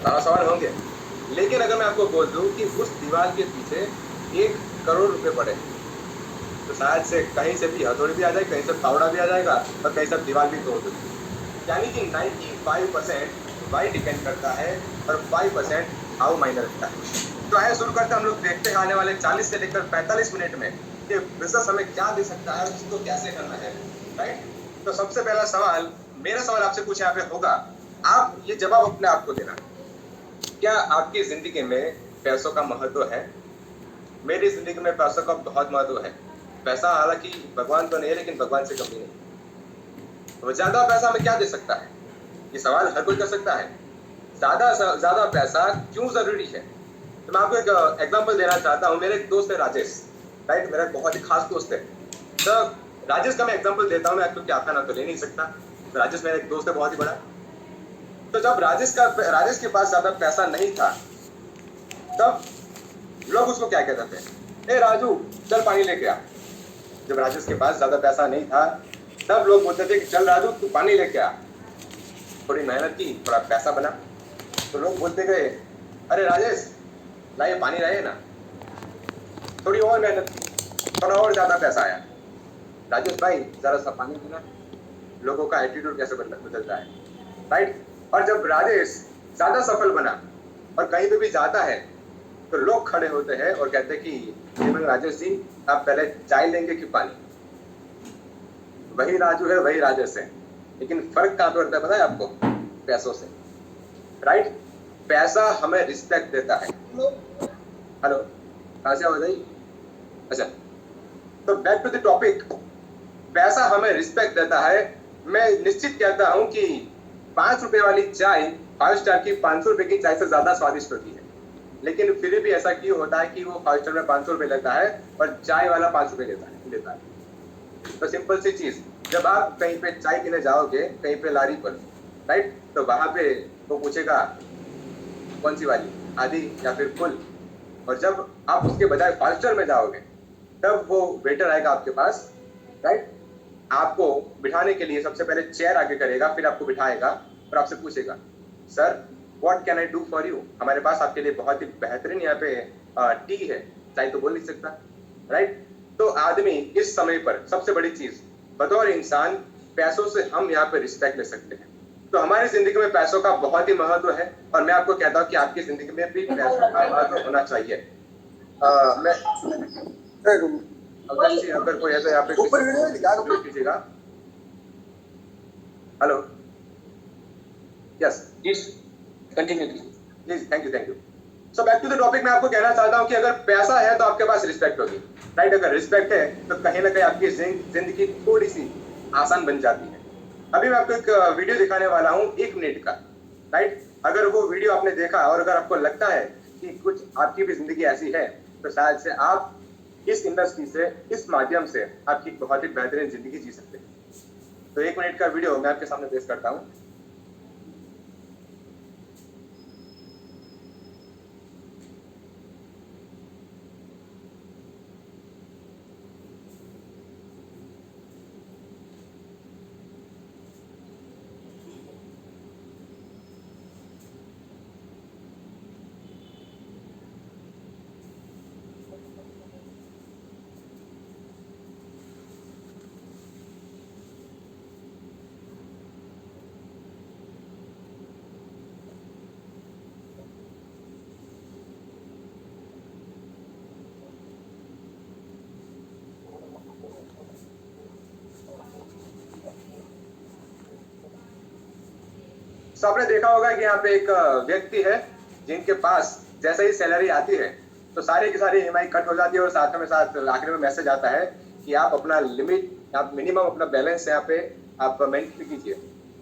सारा सवाल होंगे। लेकिन अगर मैं आपको बोल दूं कि उस दीवार के पीछे 1 करोड़ रुपए पड़े हैं, तो शायद से कहीं से भी हथौड़ी भी आ जाए, कहीं से फावड़ा भी आ जाएगा और कहीं से दीवार भी तोड़ देगी। यानी कि 95% वाई डिपेंड करता है और 5% हाउ मायने रखता है। तो आइए शुरू करते हैं। हम लोग देखते हैं आने वाले 40 से लेकर 45 मिनट में कि बिजनेस हमें क्या दे सकता है और इसको कैसे करना है, राइट। तो सबसे पहला सवाल, मेरा सवाल आपसे कुछ यहाँ पे होगा, आप ये जवाब अपने आप को देना, क्या आपकी जिंदगी में पैसों का महत्व है? मेरी जिंदगी में पैसों का बहुत महत्व है। पैसा हालांकि भगवान तो नहीं है, लेकिन भगवान से कमी नहीं। तो ज्यादा पैसा हमें क्या दे सकता है, ये सवाल हर कोई कर सकता है। ज्यादा पैसा क्यों जरूरी है? तो मैं आपको एक एग्जांपल देना चाहता हूँ। मेरे एक दोस्त है राजेश, राइट, मेरा बहुत ही खास दोस्त है। तो राजेश का मैं एग्जांपल देता हूँ, मैं क्योंकि आपका नाम तो ले नहीं सकता। तो राजेश मेरा एक दोस्त है बहुत ही बड़ा। तो जब राजेश के पास ज्यादा पैसा नहीं था, तब लोग उसको क्या कहते थे, ए राजू चल पानी लेके आ। जब राजेश के पास ज्यादा पैसा नहीं था, तब लोग बोलते थे कि चल राजू तू पानी लेके आ। थोड़ी मेहनत की, थोड़ा पैसा बना, तो लोग बोलते गए, अरे राजेश लाइए पानी रहे ना। थोड़ी और मेहनत की, थोड़ा और ज्यादा पैसा आया, राजेश भाई जरा सा पानी पीना। लोगों का एटीट्यूड कैसे बदलता है, राइट। और जब राजेश ज्यादा सफल बना और कहीं पे भी जाता है, तो लोग खड़े होते हैं और कहते हैं कि राजेश जी आप पहले चाय लेंगे कि पानी? वही राजू है, वही राजेश है, लेकिन फर्क कहां पे पड़ता है पता है आपको? पैसों से, राइट। पैसा हमें रिस्पेक्ट देता है। हेलो, कहां से आवाज आई? अच्छा, तो बैक टू द टॉपिक। पैसा हमें रिस्पेक्ट देता है। मैं निश्चित कहता हूं कि 5 रुपए वाली चाय 5 स्टार की 500 रुपए की चाय से ज्यादा स्वादिष्ट होती है। लेकिन फिर भी ऐसा क्यों होता है कि वो 5 स्टार में 500 रुपए लेता है और चाय वाला 5 रुपए लेता है? तो सिंपल सी चीज, जब आप कहीं पे चाय पीने जाओगे, कहीं पे लारी पर, राइट, तो वहां पे वो पूछेगा कौन सी वाली, आधी या फिर फुल। और जब आप उसके बजाय 5 स्टार में जाओगे, तब वो वेटर आएगा आपके पास, राइट, आपको बिठाने के लिए सबसे पहले चेयर आगे करेगा, फिर आपको बिठाएगा और आपसे पूछेगा, sir what can I do for you? हमारे पास आपके लिए बहुत ही बेहतरीन यहाँ पे टी है, चाय तो बोल नहीं सकता, राइट। तो आदमी इस समय पर सबसे बड़ी चीज, बतौर इंसान पैसों से हम यहाँ पे रिस्पेक्ट ले सकते हैं। तो हमारी जिंदगी में पैसों का बहुत ही महत्व है और मैं आपको कहता हूँ कि आपकी जिंदगी में भी पैसों का महत्व होना चाहिए। मैं अगर कोई ऐसा यहाँ पे कीजिएगा। Hello, yes continue please, thank you. So back to the topic, मैं आपको कहना चाहता हूँ कि अगर पैसा है तो आपके पास रिस्पेक्ट होगी, राइट। अगर रिस्पेक्ट है तो कहीं ना कहीं आपकी जिंदगी थोड़ी सी आसान बन जाती है। अभी मैं आपको एक वीडियो दिखाने वाला हूँ 1 मिनट का, राइट। अगर वो वीडियो आपने देखा और अगर आपको लगता है कि कुछ आपकी भी जिंदगी ऐसी है, तो शायद से आप इस इंडस्ट्री से, इस माध्यम से आपकी बहुत ही बेहतरीन जिंदगी जी सकते हैं। तो 1 मिनट का वीडियो मैं आपके सामने पेश करता हूँ। तो आपने देखा होगा कि यहाँ पे एक व्यक्ति है जिनके पास जैसे ही सैलरी आती है तो सारी की सारी ईएमआई कट हो जाती है और साथ में साथ आखिर में मैसेज आता है कि आप अपना लिमिट, आप मिनिमम अपना बैलेंस यहाँ पे आप मेंटेन कीजिए।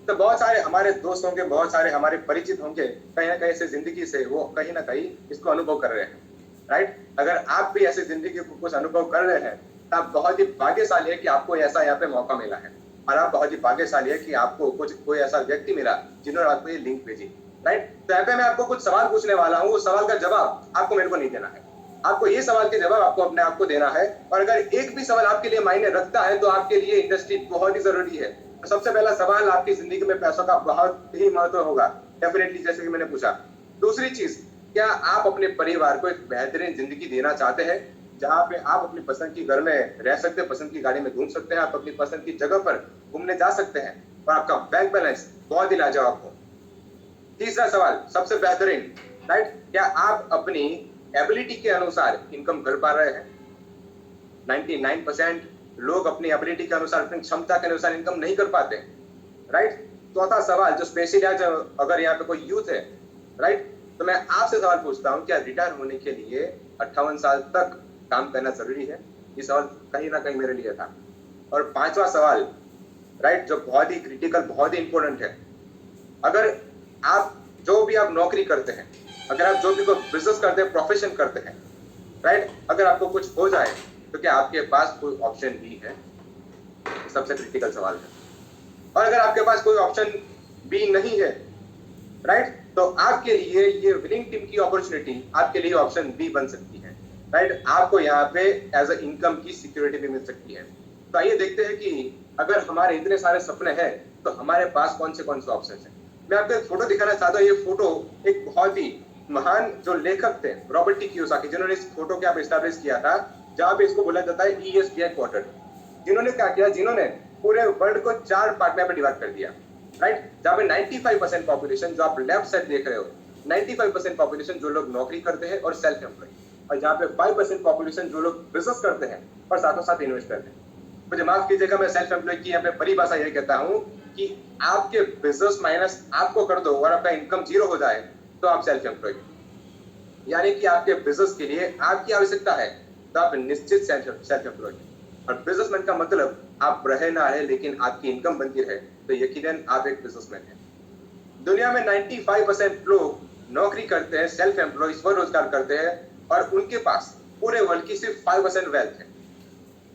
तो बहुत सारे हमारे दोस्त होंगे, बहुत सारे हमारे परिचित होंगे, कहीं ना कहीं से जिंदगी से वो कहीं ना कहीं इसको अनुभव कर रहे हैं, राइट। अगर आप भी ऐसी जिंदगी को कुछ अनुभव कर रहे हैं तो आप बहुत ही भाग्यशाली है कि आपको ऐसा यहाँ पे मौका मिला है, और आप बहुत ही भाग्यशाली है कि आपको कोई ऐसा व्यक्ति मिला जिन्होंने आपको ये लिंक भेजी, राइट। तो यहाँ पे मैं आपको कुछ सवाल पूछने वाला हूँ, उस सवाल का जवाब आपको मेरे को नहीं देना है, आपको ये सवाल के जवाब आपको अपने आप को देना है। और अगर एक भी सवाल आपके लिए मायने रखता है तो आपके लिए इंडस्ट्री बहुत ही जरूरी है। तो सबसे पहला सवाल, आपकी जिंदगी में पैसों का बहुत ही महत्व होगा डेफिनेटली, जैसे कि मैंने पूछा। दूसरी चीज, क्या आप अपने परिवार को एक बेहतरीन जिंदगी देना चाहते हैं जहाँ पे आप अपनी पसंद की घर में रह सकते हैं, पसंद की गाड़ी में घूम सकते हैं, आप अपनी पसंद की जगह पर घूमने जा सकते हैं और आपका बैंक बैलेंस बहुत ही लाजवाब हो। तीसरा सवाल सबसे बेहतरीन, राइट, क्या आप अपनी एबिलिटी के अनुसार इनकम कर पा रहे हैं? 99% लोग अपनी एबिलिटी के अनुसार, अपनी क्षमता के अनुसार इनकम नहीं कर पाते, राइट। चौथा सवाल जो स्पेशली आज अगर यहाँ पे कोई यूथ है, राइट, तो मैं आपसे सवाल पूछता हूँ, क्या रिटायर होने के लिए 58 साल तक काम करना जरूरी है? ये सवाल कहीं ना कहीं मेरे लिए था। और पांचवा सवाल, राइट, जो बहुत ही क्रिटिकल, बहुत ही इंपॉर्टेंट है, अगर आप जो भी आप नौकरी करते हैं, अगर आप जो भी कोई बिजनेस करते हैं, प्रोफेशन करते हैं, राइट, अगर आपको कुछ हो जाए तो क्या आपके पास कोई ऑप्शन बी है? सबसे क्रिटिकल सवाल है। और अगर आपके पास कोई ऑप्शन बी नहीं है, राइट, तो आपके लिए ये विनिंग टीम की अपॉर्चुनिटी आपके लिए ऑप्शन बी बन सकती है, राइट। आपको यहाँ पे एज अ इनकम की सिक्योरिटी भी मिल सकती है। तो आइए देखते हैं कि अगर हमारे इतने सारे सपने हैं तो हमारे पास कौन से ऑप्शन हैं। मैं आपको एक फोटो दिखाना चाहता हूँ। ये फोटो एक बहुत ही महान जो लेखक थे, रॉबर्ट टी कियोसाकी, जिन्होंने इस फोटो को एस्टैब्लिश किया था, जहां पे इसको बोला जाता है ESBI क्वार्टर। जिन्होंने क्या किया, जिन्होंने पूरे वर्ल्ड को 4 पार्ट में डिवाइड कर दिया, राइट, जहां पे 95% पॉपुलेशन, जो आप लेफ्ट साइड देख रहे हो, 95% पॉपुलेशन जो लोग नौकरी करते हैं और सेल्फ एम्प्लॉय, और जहां पे 5% पॉपुलेशन जो लोग बिजनेस करते हैं और साथों साथ इन्वेस्ट करते हैं। मुझे माफ कीजिएगा, मैं सेल्फ एम्प्लॉय की यहाँ पे परिभाषा ये कहता हूँ कि आपके बिजनेस माइनस आपको कर दो और आपका इनकम जीरो हो जाए तो आप सेल्फ एम्प्लॉय, यानी कि आपके बिजनेस के लिए आपकी आवश्यकता है तो आप निश्चित सेल्फ एम्प्लॉय। और बिजनेसमैन का मतलब आप रहे ना रहे लेकिन आपकी इनकम बनती रहे, तो यकीनन आप एक बिजनेसमैन हैं। दुनिया में 95% लोग नौकरी करते हैं, सेल्फ एम्प्लॉय, स्वरोजगार करते हैं, और उनके पास पूरे वर्ल्ड की सिर्फ 5% वेल्थ है।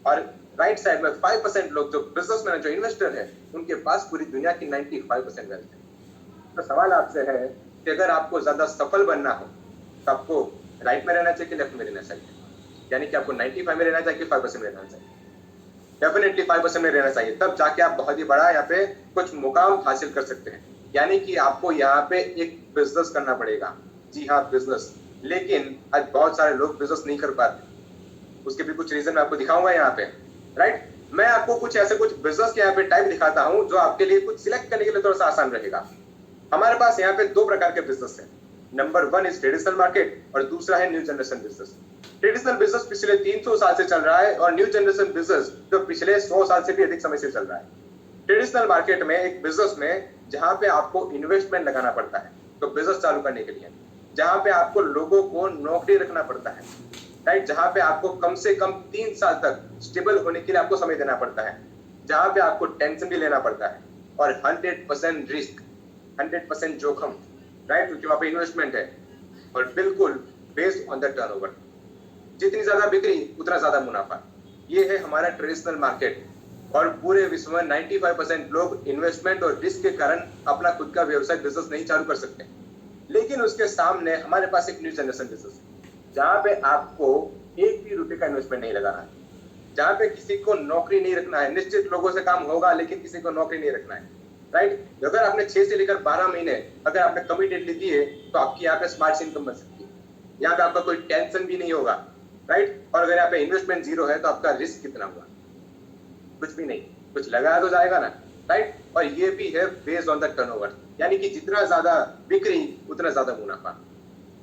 और राइट साइड में 5% लोग जो बिजनेसमैन है, जो इन्वेस्टर है, उनके पास पूरी दुनिया की 95% वेल्थ है। तो सवाल आपसे है कि अगर आपको ज्यादा सफल बनना हो तो आपको राइट में रहना चाहिए कि लेफ्ट में रहना चाहिए? यानी कि आपको 95 में रहना चाहिए कि 5% में रहना चाहिए? डेफिनेटली 5% में रहना चाहिए, तब जाके आप बहुत ही बड़ा यहाँ पे कुछ मुकाम हासिल कर सकते हैं। यानी कि आपको यहाँ पे एक बिजनेस करना पड़ेगा। जी हाँ, बिजनेस। लेकिन आज बहुत सारे लोग बिजनेस नहीं कर पाते, उसके भी कुछ रीजन मैं आपको दिखाऊंगा यहाँ पे, राइट। मैं आपको कुछ बिजनेस के यहाँ पे टाइप दिखाता हूँ जो आपके लिए कुछ सिलेक्ट करने के लिए थोड़ा सा आसान रहेगा। हमारे पास यहाँ पे 2 प्रकार के बिजनेस है। नंबर 1 इज ट्रेडिशनल मार्केट और दूसरा है new generation business. Traditional business पिछले 300 साल से चल रहा है और न्यू जनरेशन बिजनेस जो पिछले 100 साल से भी अधिक समय से चल रहा है। ट्रेडिशनल मार्केट में एक बिजनेस में जहां पे आपको इन्वेस्टमेंट लगाना पड़ता है तो बिजनेस चालू करने के लिए, जहां पे आपको लोगों को नौकरी रखना पड़ता है, राइट, जहां पे आपको कम से कम 3 साल तक स्टेबल होने के लिए आपको समय देना पड़ता है, जहां पे आपको टेंशन भी लेना पड़ता है और 100% रिस्क, 100% जोखिम, राइट, क्योंकि वहां पे इन्वेस्टमेंट है और बिल्कुल बेस्ड ऑन द टर्नओवर। जितनी ज्यादा बिक्री उतना ज्यादा मुनाफा। ये है हमारा ट्रेडिशनल मार्केट। और पूरे विश्व में 95% लोग इन्वेस्टमेंट और रिस्क के कारण अपना खुद का व्यवसाय, बिजनेस नहीं चालू कर सकते। लेकिन उसके सामने हमारे पास एक न्यू जनरेशन बिजनेस है जहां पे आपको एक भी रुपए का इन्वेस्टमेंट नहीं लगाना है, जहां पे किसी को नौकरी नहीं रखना है। निश्चित लोगों से काम होगा लेकिन किसी को नौकरी नहीं रखना है, राइट। अगर आपने 6 से लेकर 12 महीने अगर आपने कमिटेड ली दी है तो आपकी यहाँ पे स्मार्ट इनकम बन सकती है। यहाँ पे आपका कोई टेंशन भी नहीं होगा, राइट। और अगर यहाँ पे इन्वेस्टमेंट जीरो है तो आपका रिस्क कितना हुआ? कुछ भी नहीं, कुछ लगाया तो जाएगा ना, राइट। और ये भी है बेस्ड ऑन द टर्नओवर, यानी कि जितना ज्यादा बिक्री उतना ज्यादा मुनाफा।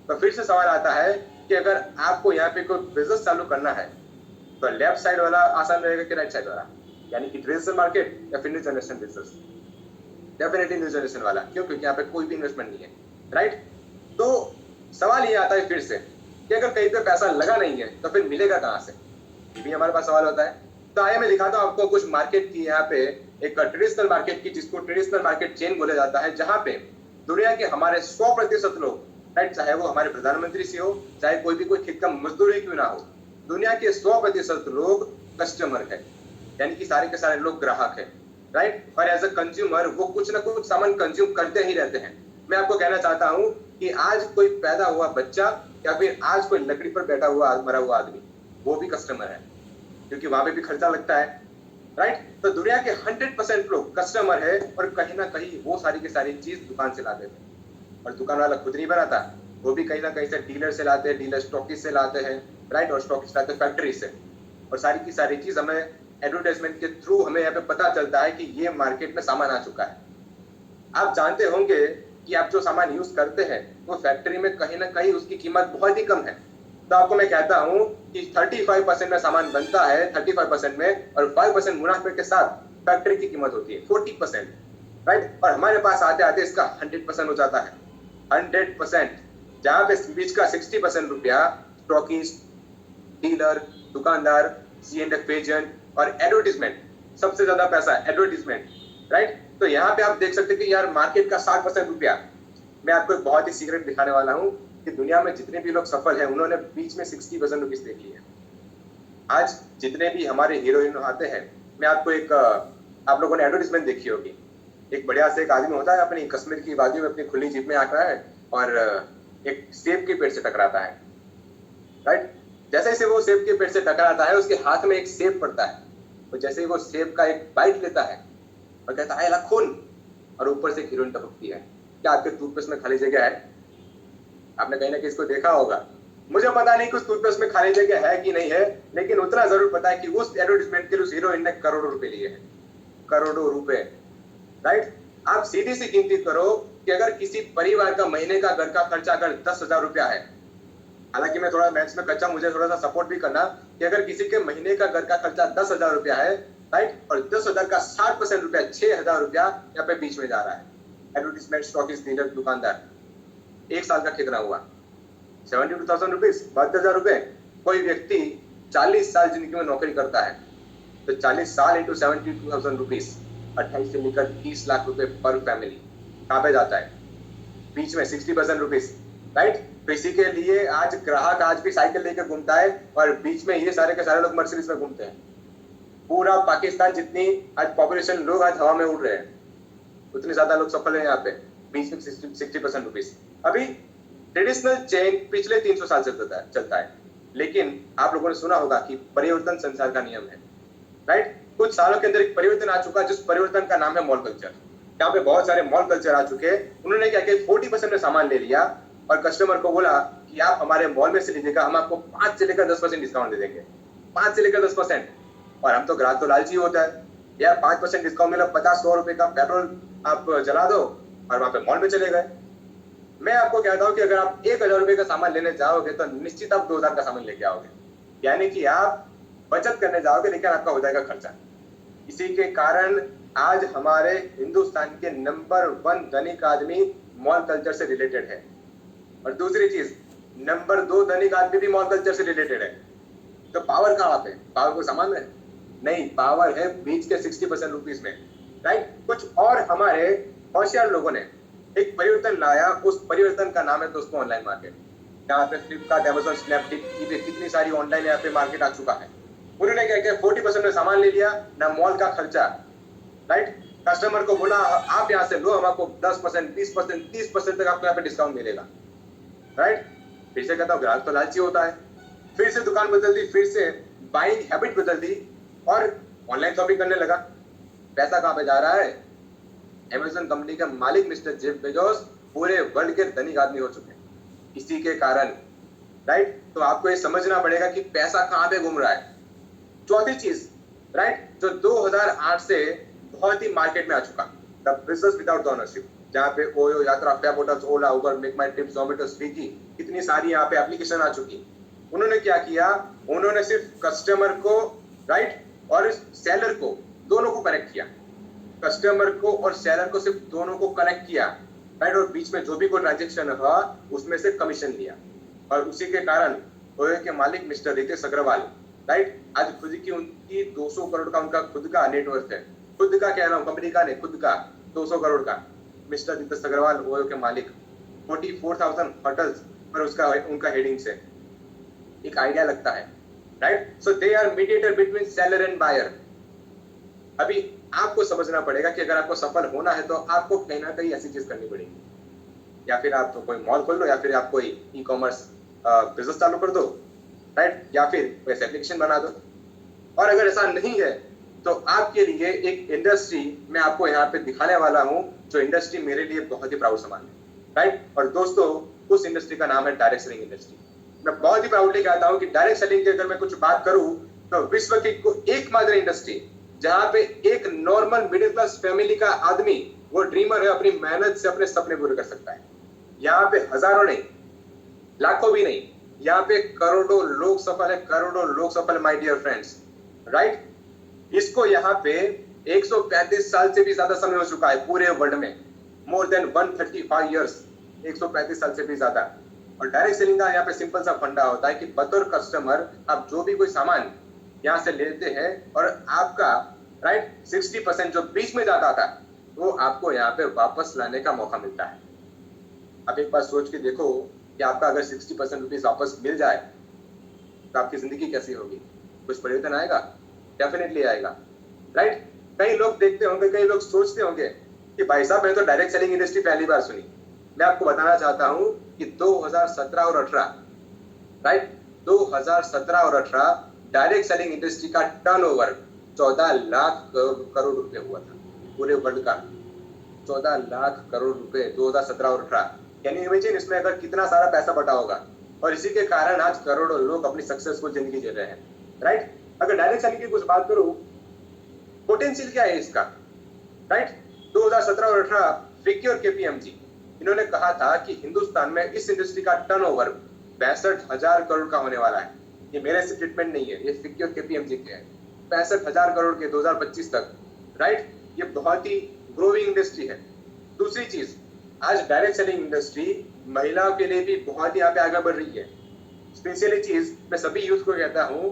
तो फिर से सवाल आता है कि अगर आपको यहाँ पे कोई बिजनेस चालू करना है तो लेफ्ट साइड वाला आसान रहेगा कि राइट साइड वाला, यानी कि ट्रेडिशनल मार्केट या फिर new generation business? Definitely new generation वाला। क्यों? क्योंकि यहाँ पे कोई भी इन्वेस्टमेंट नहीं है, राइट। तो सवाल ये आता है फिर से कि अगर कहीं पे पैसा लगा नहीं है तो फिर मिलेगा कहाँ से? ये भी हमारे पास सवाल होता है। तो आइए मैं दिखाता हूँ आपको कुछ मार्केट की, यहाँ पे एक ट्रेडिशनल मार्केट की, जिसको ट्रेडिशनल मार्केट चेन बोला जाता है, जहां पे दुनिया के हमारे 100% लोग, राइट, चाहे वो हमारे प्रधानमंत्री से हो, चाहे कोई भी कोई ठीक का मजदूर ही क्यों ना हो, दुनिया के 100% लोग कस्टमर है, यानी कि सारे के सारे लोग ग्राहक है, राइट। और एज अ कंज्यूमर वो कुछ ना कुछ सामान कंज्यूम करते ही रहते हैं। मैं आपको कहना चाहता हूँ कि आज कोई पैदा हुआ बच्चा या फिर आज कोई लकड़ी पर बैठा हुआ मरा हुआ आदमी, वो भी कस्टमर है, क्योंकि वहां पे भी खर्चा लगता है, राइट। तो दुनिया के 100% लोग कस्टमर है और कहीं ना कहीं वो सारी की सारी चीज दुकान से लाते थे और दुकान वाला खुद नहीं बनाता, वो भी कहीं ना कहीं से डीलर से लाते हैं, डीलर स्टॉकिस्ट से लाते हैं, राइट, और स्टॉकिस्ट लाते हैं फैक्ट्री से। और सारी की सारी चीज हमें एडवर्टाइजमेंट के थ्रू हमें यहाँ पे पता चलता है कि ये मार्केट में सामान आ चुका है। आप जानते होंगे कि आप जो सामान यूज करते हैं वो फैक्ट्री में कहीं ना कहीं उसकी कीमत बहुत ही कम है। तो आपको मैं कहता हूं कि 35% में सामान बनता है, 35% में, और 5% मुनाफे के साथ फैक्ट्री की कीमत होती है 40%, राइट। और हमारे पास आते आते इसका 100% हो जाता है, 100%, जहां पे बीच का 60% रुपया स्टॉकिस्ट, डीलर, दुकानदार, C&F एजेंट और एडवर्टीजमेंट, सबसे ज्यादा पैसा एडवर्टीजमेंट, राइट। तो यहाँ पे आप देख सकते हैं कि यार मार्केट का 60% रुपया। मैं आपको एक बहुत ही सीक्रेट दिखाने वाला हूँ कि दुनिया में जितने भी लोग सफल हैं उन्होंने बीच में 60% रुपीज देख लिए हैं। आज जितने भी हमारे हीरोइन आते हैं, मैं आपको एक, आप लोगों ने एडवर्टीजमेंट देखी होगी, एक बढ़िया से एक आदमी होता है अपनी कश्मीर की वादी में अपनी खुली जीप में आता है और एक सेब के पेड़ से टकराता है, राइट। जैसे ही वो सेब के पेड़ से टकराता है उसके हाथ में एक सेब पड़ता है, और जैसे ही वो सेब का एक बाइट लेता है और कहता है ला खून, और ऊपर से हीरोइन टपकती है। क्या आपके टूथपेस्ट में खाली जगह है? आपने कहीं ना कहीं इसको देखा होगा। मुझे पता नहीं कि उस टूथपेस्ट में खाली जगह है कि नहीं है, लेकिन उतना जरूर पता है कि उस एडवर्टाइजमेंट के लिए उस हीरोइन ने करोड़ों रुपए लिए हैं, करोड़ों रुपए, राइट। आप सीधी सी गिनती करो कि अगर किसी परिवार का महीने का घर का खर्चा अगर 10,000 रुपया है, हालांकि मैं थोड़ा मैथ्स में कच्चा, मुझे थोड़ा सा सपोर्ट भी करना, कि अगर किसी के महीने का घर का खर्चा 10,000 रुपया है, राइट, और 10,000 का 60% रुपया 6,000 रुपया यहाँ पे बीच में जा रहा है, एडवर्टीजमेंट, स्टॉकिस्ट, डीलर, दुकानदार, एक साल का कितना हुआ? 72,000 रुपीज, 72,000 रुपए। कोई व्यक्ति 40 साल जिंदगी में नौकरी करता है तो 40 साल इंटू 72,000 रुपीज, 28 से लेकर 30 लाख रुपए पर फैमिली कहाँ पे जाता है? बीच में 60% रुपीज, राइट। तो इसी के लिए आज ग्राहक आज भी साइकिल लेकर घूमता है और बीच में ये सारे के सारे लोग मर्सिडीज में घूमते हैं। पूरा पाकिस्तान जितनी आज पॉपुलेशन लोग आज हवा में उड़ रहे हैं, उतने ज्यादा लोग सफल हैं यहाँ पे, बीच में 60% रुपीज। अभी ट्रेडिशनल चेन पिछले 300 साल से चलता है, लेकिन आप लोगों ने सुना होगा कि परिवर्तन संसार का नियम है, राइट। कुछ सालों के अंदर एक परिवर्तन आ चुका है जिस परिवर्तन का नाम है मॉल कल्चर। यहाँ पे बहुत सारे मॉल कल्चर आ चुके हैं। उन्होंने क्या किया, 40% में सामान ले लिया और कस्टमर को बोला कि आप हमारे मॉल में से लीजिएगा, हम आपको 5 से लेकर 10% डिस्काउंट दे देंगे, 5 से लेकर 10%। और हम तो ग्राहक तो लालची होता है यार, 5% डिस्काउंट मिला, 50-100 रुपए का पेट्रोल आप जला दो और वहां पे मॉल में चले गए। मैं आपको कहता हूं कि अगर आप 1,000 रुपए का सामान लेने जाओगे तो निश्चित आप 2,000 का सामान लेके आओगे, यानी कि आप बचत करने जाओगे लेकिन आपका हो जाएगा खर्चा। इसी के कारण आज हमारे हिंदुस्तान के नंबर 1 धनिक आदमी मॉल कल्चर से रिलेटेड है, और दूसरी चीज नंबर 2 धनिक आदमी भी मॉल कल्चर से रिलेटेड है। तो पावर कहाँ पे? पावर को सामान में नहीं, पावर है बीच के 60% रुपीज में, राइट। कुछ और हमारे होशियार लोगों ने एक परिवर्तन लाया, उस परिवर्तन का नाम है दोस्तों ऑनलाइन मार्केट। यहाँ पे फ्लिपकार्ट, अमेजोन, स्नैपडील, ईबे, कितनी सारी ऑनलाइन यहाँ पे मार्केट आ चुका है। उन्होंने क्या किया, 40% में सामान ले लिया, ना मॉल का खर्चा, राइट। कस्टमर को बोला आप यहाँ से लो, हम आपको 10%, 20%, 30% तक आपको यहाँ पे डिस्काउंट मिलेगा, राइट। फिर से कहता हूँ ग्राहक तो लालची होता है, फिर से दुकान बदल दी, फिर से बाइंग हैबिट बदल दी और ऑनलाइन शॉपिंग करने लगा। पैसा कहाँ पे जा रहा है? अमेज़न कंपनी के मालिक मिस्टर जेफ बेजोस पूरे वर्ल्ड के धनिक आदमी हो चुके हैं इसी के कारण, राइट। तो आपको ये समझना पड़ेगा कि पैसा कहाँ पे घूम रहा है। चौथी चीज, राइट, जो 2008 से बहुत ही मार्केट में आ चुका, द बिजनेस विदाउट ओनरशिप, जहाँ पे ओयो, यात्रा, फैब होटल्स, ओला, उबर, मेक माई ट्रिप, जोमेटो, स्विगी, कितनी सारी यहाँ पे एप्लीकेशन आ चुकी। उन्होंने क्या किया, उन्होंने सिर्फ कस्टमर को, राइट, और सेलर को, दोनों को कनेक्ट किया। कस्टमर को और सेलर को सिर्फ दोनों को कनेक्ट किया, राइट, और बीच में जो भी कोई ट्रांजेक्शन हुआ उसमें से कमीशन लिया। और उसी के कारण ओयो के मालिक मिस्टर रितेश अग्रवाल, राइट, आज खुद की उनकी 200 करोड़ का उनका खुद का नेटवर्क है। खुद का कह रहा हूँ, कंपनी का नहीं, खुद का 200 करोड़ का। मिस्टर रितेश अग्रवाल ओयो के मालिक, 44,000 होटल्स पर उसका उनका हेडिंग से एक आइडिया लगता है, right. So they are mediator between seller and buyer. अभी आपको समझना पड़ेगा कि अगर आपको सफल होना है तो आपको कहीं ना कहीं ऐसी चीज करनी पड़ेगी, या फिर आप तो कोई मॉल खोल लो, या फिर आप कोई ई कॉमर्स बिजनेस चालू कर दो, राइट, या फिर कोई एप्लीकेशन बना दो। और अगर ऐसा नहीं है तो आपके लिए एक इंडस्ट्री मैं आपको यहाँ पे दिखाने वाला हूँ, जो इंडस्ट्री मेरे लिए बहुत ही प्राउड समान है, राइट। और दोस्तों उस इंडस्ट्री का नाम है डायरेक्ट सेलिंग इंडस्ट्री। मैं बहुत ही प्राउडली कहता हूँ कि डायरेक्ट सेलिंग की अगर मैं कुछ बात करूँ तो विश्व की एकमात्र इंडस्ट्री जहां पे एक नॉर्मल मिडिल क्लास फैमिली का आदमी वो ड्रीमर है, अपनी मेहनत से अपने सपने पूरे कर सकता है। यहाँ पे हजारों नहीं, लाखों भी नहीं, यहाँ पे करोड़ों लोग सफल है, करोड़ों लोग सफल, माय डियर फ्रेंड्स, राइट। इसको यहाँ पे 135 साल से भी ज्यादा समय हो चुका है पूरे वर्ल्ड में, मोर देन 135 इयर्स, 135 साल से भी ज्यादा। और डायरेक्ट सेलिंग का यहाँ पे सिंपल सा फंडा होता है कि बतौर कस्टमर आप जो भी कोई सामान यहाँ से लेते हैं और आपका राइट 60% जो बीच में जाता था वो आपको यहाँ पे वापस लाने का मौका मिलता है। आप एक बार सोच के देखो कि आपका अगर 60% रुपीज वापस मिल जाए तो आपकी जिंदगी कैसी होगी? कुछ परिवर्तन आएगा? डेफिनेटली आएगा, राइट। कई लोग देखते होंगे, कई लोग सोचते होंगे कि भाई साहब मैंने तो डायरेक्ट सेलिंग इंडस्ट्री पहली बार सुनी। मैं आपको बताना चाहता हूँ कि 2017 और 18 राइट 2017 और 18 डायरेक्ट सेलिंग इंडस्ट्री का टर्नओवर 14 लाख करोड़ रुपए हुआ था पूरे वर्ल्ड का। 14 लाख करोड़ रुपए 2017 और 18, कैन यू इमेजिन इसमें अगर कितना सारा पैसा बटा होगा? और इसी के कारण आज करोड़ों लोग अपनी सक्सेसफुल जिंदगी जी रहे हैं, राइट। अगर डायरेक्ट सेलिंग की कुछ बात करूं, पोटेंशियल क्या है इसका, राइट। 2017 और 18 फिक्योर केपीएमजी इन्होंने कहा था कि हिंदुस्तान में इस इंडस्ट्री का टर्नओवर 62,000 करोड़ का होने वाला है। ये मेरे स्टेटमेंट नहीं है, ये फिक्योर केपीएमजी के है। 65,000 करोड़ के 2025 तक, राइट। ये बहुत ही ग्रोइंग इंडस्ट्री है। दूसरी चीज, आज डायरेक्ट सेलिंग इंडस्ट्री महिलाओं के लिए भी बहुत ही यहाँ पे आगे बढ़ रही है। स्पेशली चीज मैं सभी यूथ को कहता हूँ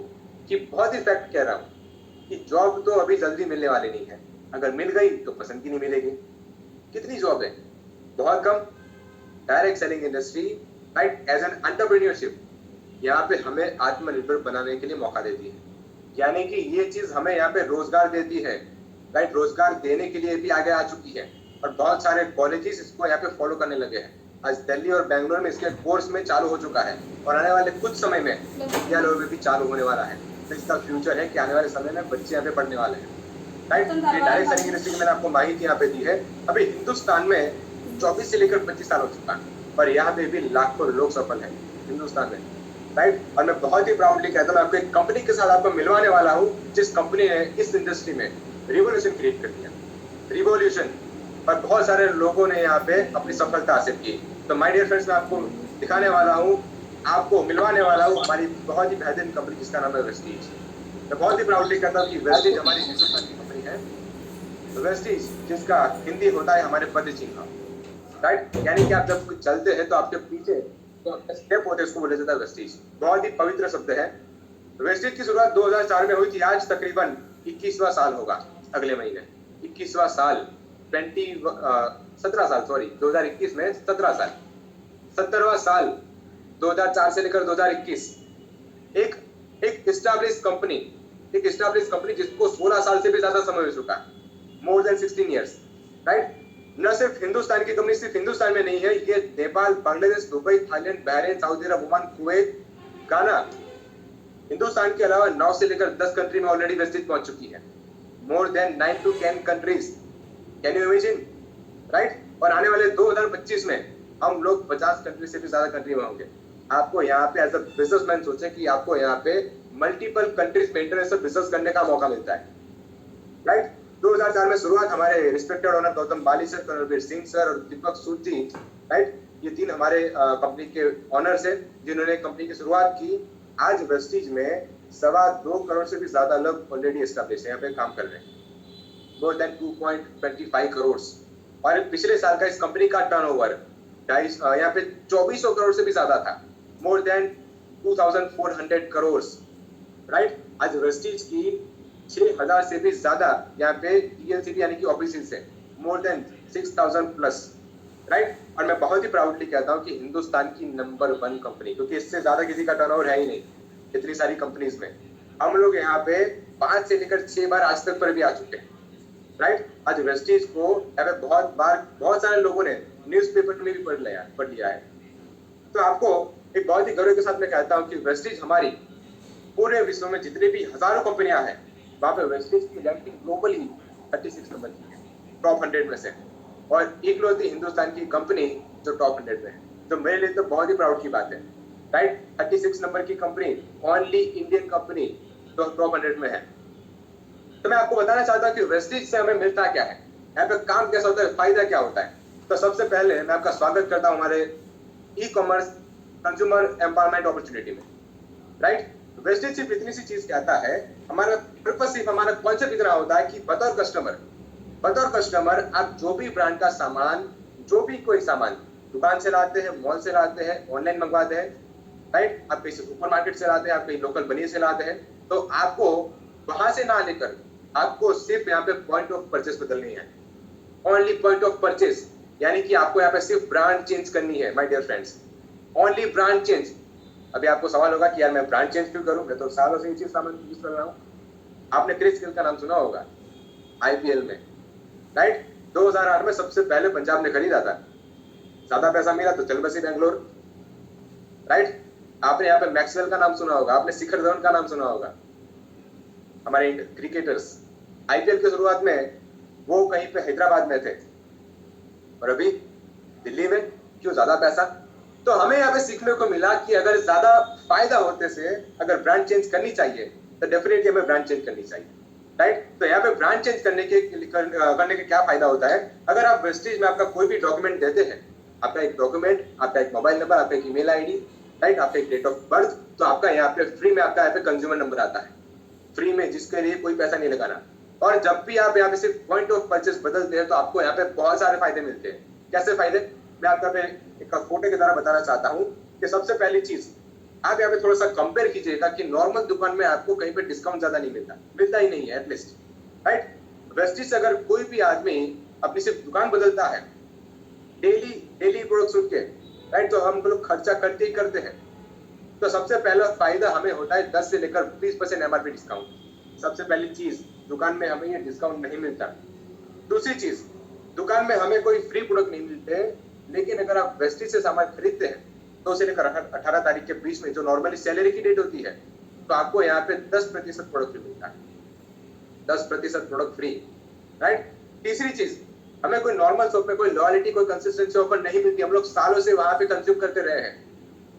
कि बहुत ही फैक्ट कह रहा हूँ कि जॉब तो अभी जल्दी मिलने वाली नहीं है, अगर मिल गई तो पसंद की नहीं मिलेगी। कितनी जॉब है? बहुत कम। Direct selling industry right as an entrepreneurship यहाँ पे हमें आत्मनिर्भर बनाने के लिए मौका देती है, यानी कि ये चीज हमें यहाँ पे रोजगार देती है, राइट। रोजगार देने के लिए भी आगे आ चुकी है और बहुत सारे कॉलेजेस इसको यहाँ पे फॉलो करने लगे हैं। आज दिल्ली और बेंगलोर में इसके कोर्स में चालू हो चुका है और आने वाले कुछ समय में इंडिया लेवल में भी चालू होने वाला है। तो इसका फ्यूचर है कि आने वाले समय में बच्चे यहाँ पे पढ़ने वाले हैं, राइट। ये डायरेक्ट सेलिंग इंडस्ट्री की मैंने आपको माहिती यहाँ पे दी है। अभी हिंदुस्तान में 24 से लेकर 25 साल हो चुका है और यहाँ पे भी लाखों लोग सफल हैं हिंदुस्तान में, राइट। और मैं बहुत ही प्राउडली कहता हूँ, आपको एक कंपनी के साथ आपको मिलवाने वाला हूँ जिस कंपनी ने इस इंडस्ट्री में रिवोल्यूशन क्रिएट कर दिया, रिवोल्यूशन। और बहुत सारे लोगों ने यहाँ पे अपनी सफलता हासिल की। तो माय डियर फ्रेंड्स, मैं आपको दिखाने वाला हूँ, आपको मिलवाने वाला हूँ हमारी बहुत ही बेहतरीन कंपनी जिसका नाम है वेस्टीज। मैं बहुत ही प्राउडली कहता हूँ कि वेस्टीज हमारी हिंदुस्तान की कंपनी है। वेस्टीज जिसका हिंदी होता है हमारे पद चिन्ह, राइट। यानी कि आप जब चलते हैं तो आपके पीछे तो स्टेप होते हैं, उसको बोला जाता है वेस्टीज। बहुत ही पवित्र शब्द है। वेस्टीज की शुरुआत 2004 में हुई थी। आज तकरीबन 21वां साल होगा अगले महीने, 21वां साल 17 साल, सॉरी 2021 में 17 साल, 17वां साल 2004 से लेकर 2021। एक एस्टैब्लिश कंपनी, एक एस्टैब्लिश कंपनी जिसको 16 साल से भी ज्यादा समय हो चुका है, मोर देन 16 इयर्स, राइट। न सिर्फ हिंदुस्तान की कंपनी सिर्फ हिंदुस्तान में नहीं है, ये Nepal, Bangladesh, Dubai, Thailand, Bahrain, Saudi Arab, Oman, Kuwait, Ghana, Hindustan के अलावा 9 से लेकर 10 कंट्री में ऑलरेडी वेस्टीज पहुंच चुकी है। More than 9 to 10 countries, can you imagine, right. और आने वाले 2025 में हम लोग 50 कंट्री से भी ज्यादा कंट्री में होंगे। आपको यहाँ पे एज अ बिजनेसमैन सोचे कि आपको यहाँ पे मल्टीपल कंट्रीज में इंटरनेशनल बिजनेस करने का मौका मिलता है, राइट। 2004 में शुरुआत हमारे रिस्पेक्टेड ओनर गौतम बाली सर, कर्नलवीर सिंह सर और दीपक सूद जी, राइट। ये तीन हमारे कंपनी के ओनर्स हैं जिन्होंने कंपनी की शुरुआत की। आज वेस्टीज में 2.25 करोड़ से भी ज्यादा लोग ऑलरेडी एस्टैब्लिश है, यहाँ पे काम कर रहे हैं, मोर देन 2.25 करोड़। और पिछले साल का इस कंपनी का टर्नओवर यहाँ पे 2400 करोड़ से भी ज्यादा था, मोर देन 2400 करोड़, राइट। आज वेस्टीज की 6000 से भी ज्यादा यहाँ पे टीएलसीबी यानी कि ऑफिसेस है, मोर देन 6000 प्लस, राइट। और मैं बहुत ही प्राउडली कहता हूँ कि हिंदुस्तान की नंबर 1 कंपनी, क्योंकि इससे ज्यादा किसी का टर्नओवर है ही नहीं इतनी सारी कंपनीज में। हम लोग यहाँ पे 5 से लेकर 6 बार आज तक पर भी आ चुके हैं, राइट। आज वेस्टीज को यहाँ पे बहुत सारे लोगों ने न्यूज़पेपर में भी पढ़ लिया है। तो आपको एक बहुत ही गर्व के साथ मैं कहता हूँ कि वेस्टीज हमारी पूरे विश्व में जितनी भी हजारों कंपनियां हैं वहां पे वेस्टीज की रैंकिंग ग्लोबली 36 नंबर की है, टॉप 100 में से। और इकलौती हिंदुस्तान की कंपनी जो टॉप 100 में है, तो मेरे लिए तो बहुत ही प्राउड की बात है, राइट। 36 नंबर की कंपनी, ओनली इंडियन कंपनी जो टॉप 100 में है। तो मैं आपको बताना चाहता हूँ कि वेस्टिज से हमें मिलता क्या है, यहाँ पे काम कैसा होता है, फायदा क्या होता है। तो सबसे पहले मैं आपका स्वागत करता हूँ हमारे e commerce consumer empowerment opportunity में, राइट। वेस्टेज सिर्फ इतनी सी चीज कहता है, हमारा पर्पस सिर्फ, हमारा कॉन्सेप्ट इतना होता है कि बतौर कस्टमर आप जो भी ब्रांड का सामान, जो भी कोई सामान दुकान से लाते हैं, मॉल से लाते हैं, ऑनलाइन मंगवाते हैं, राइट, आप कहीं सुपर मार्केट से लाते हैं, आप कहीं लोकल बनी से लाते हैं, तो आपको वहां से ना लेकर आपको सिर्फ यहाँ पे पॉइंट ऑफ परचेस बदलनी है, ओनली पॉइंट ऑफ परचेस। यानी कि आपको यहाँ पे सिर्फ ब्रांड चेंज करनी है my dear friends, only brand change. अभी आपको सवाल होगा कि यार मैं ब्रांड चेंज क्यों करूं, मैं तो सालों से ये चीज सामान यूज कर रहा हूं। आपने क्रिस गेल का नाम सुना होगा आईपीएल में, राइट। 2008 में सबसे पहले पंजाब ने खरीदा था, ज्यादा पैसा मिला तो चल बसी बेंगलोर, राइट। आपने यहाँ पे मैक्सवेल का नाम सुना होगा, आपने शिखर धवन का नाम सुना होगा, हमारे क्रिकेटर्स। आईपीएल की शुरुआत में वो कहीं पे हैदराबाद में थे और अभी दिल्ली में, क्यों, ज्यादा पैसा। तो हमें यहाँ पे सीखने को मिला कि अगर ज्यादा फायदा होते से अगर ब्रांड चेंज करनी चाहिए तो डेफिनेटली हमें ब्रांड चेंज करनी चाहिए, राइट। तो यहाँ पे ब्रांड चेंज करने के क्या फायदा होता है। अगर आप वेस्टेज में आपका कोई भी डॉक्यूमेंट देते हैं, आपका एक डॉक्यूमेंट, आपका एक मोबाइल नंबर, आपका एक ईमेल आईडी, राइट, आपका एक डेट ऑफ बर्थ, तो आपका यहाँ पे फ्री में आपका यहाँ पे कंज्यूमर नंबर आता है, फ्री में, जिसके लिए कोई पैसा नहीं लगाना। और जब भी आप यहाँ पे सिर्फ पॉइंट ऑफ परचेस बदलते हैं तो आपको यहाँ पे बहुत सारे फायदे मिलते हैं। कैसे फायदे, मैं आपका पे एक फोटो के द्वारा बताना चाहता हूँ कि सबसे पहली चीज, आप यहाँ पे थोड़ा सा कंपेयर कीजिएगा कि नॉर्मल दुकान में आपको कहीं पे डिस्काउंट ज्यादा नहीं मिलता ही नहीं है एटलीस्ट, राइट। वेस्टिज से अगर कोई भी आदमी अपनी सिर्फ दुकान बदलता है, डेली प्रोडक्ट उठ के, राइट, तो हम लोग खर्चा करते ही करते हैं। तो सबसे पहला फायदा हमें होता है 10 से लेकर 20% एमआरपी डिस्काउंट। सबसे पहली चीज, दुकान में हमें ये डिस्काउंट नहीं मिलता। दूसरी चीज, दुकान में हमें कोई फ्री प्रोडक्ट नहीं मिलते, लेकिन अगर आप वेस्टिज से सामान खरीदते हैं 2 से लेकर 18 तारीख के बीच में, जो नॉर्मली सैलरी की डेट होती है, तो आपको यहाँ पे 10% प्रोडक्ट फ्री मिलता है, 10% प्रोडक्ट फ्री, राइट। तीसरी चीज, हमें कोई नॉर्मल शॉप में कोई लॉयल्टी, कोई कंसिस्टेंसी ऑफर नहीं मिलती, हम लोग सालों से वहां पे कंज्यूम करते रहे हैं,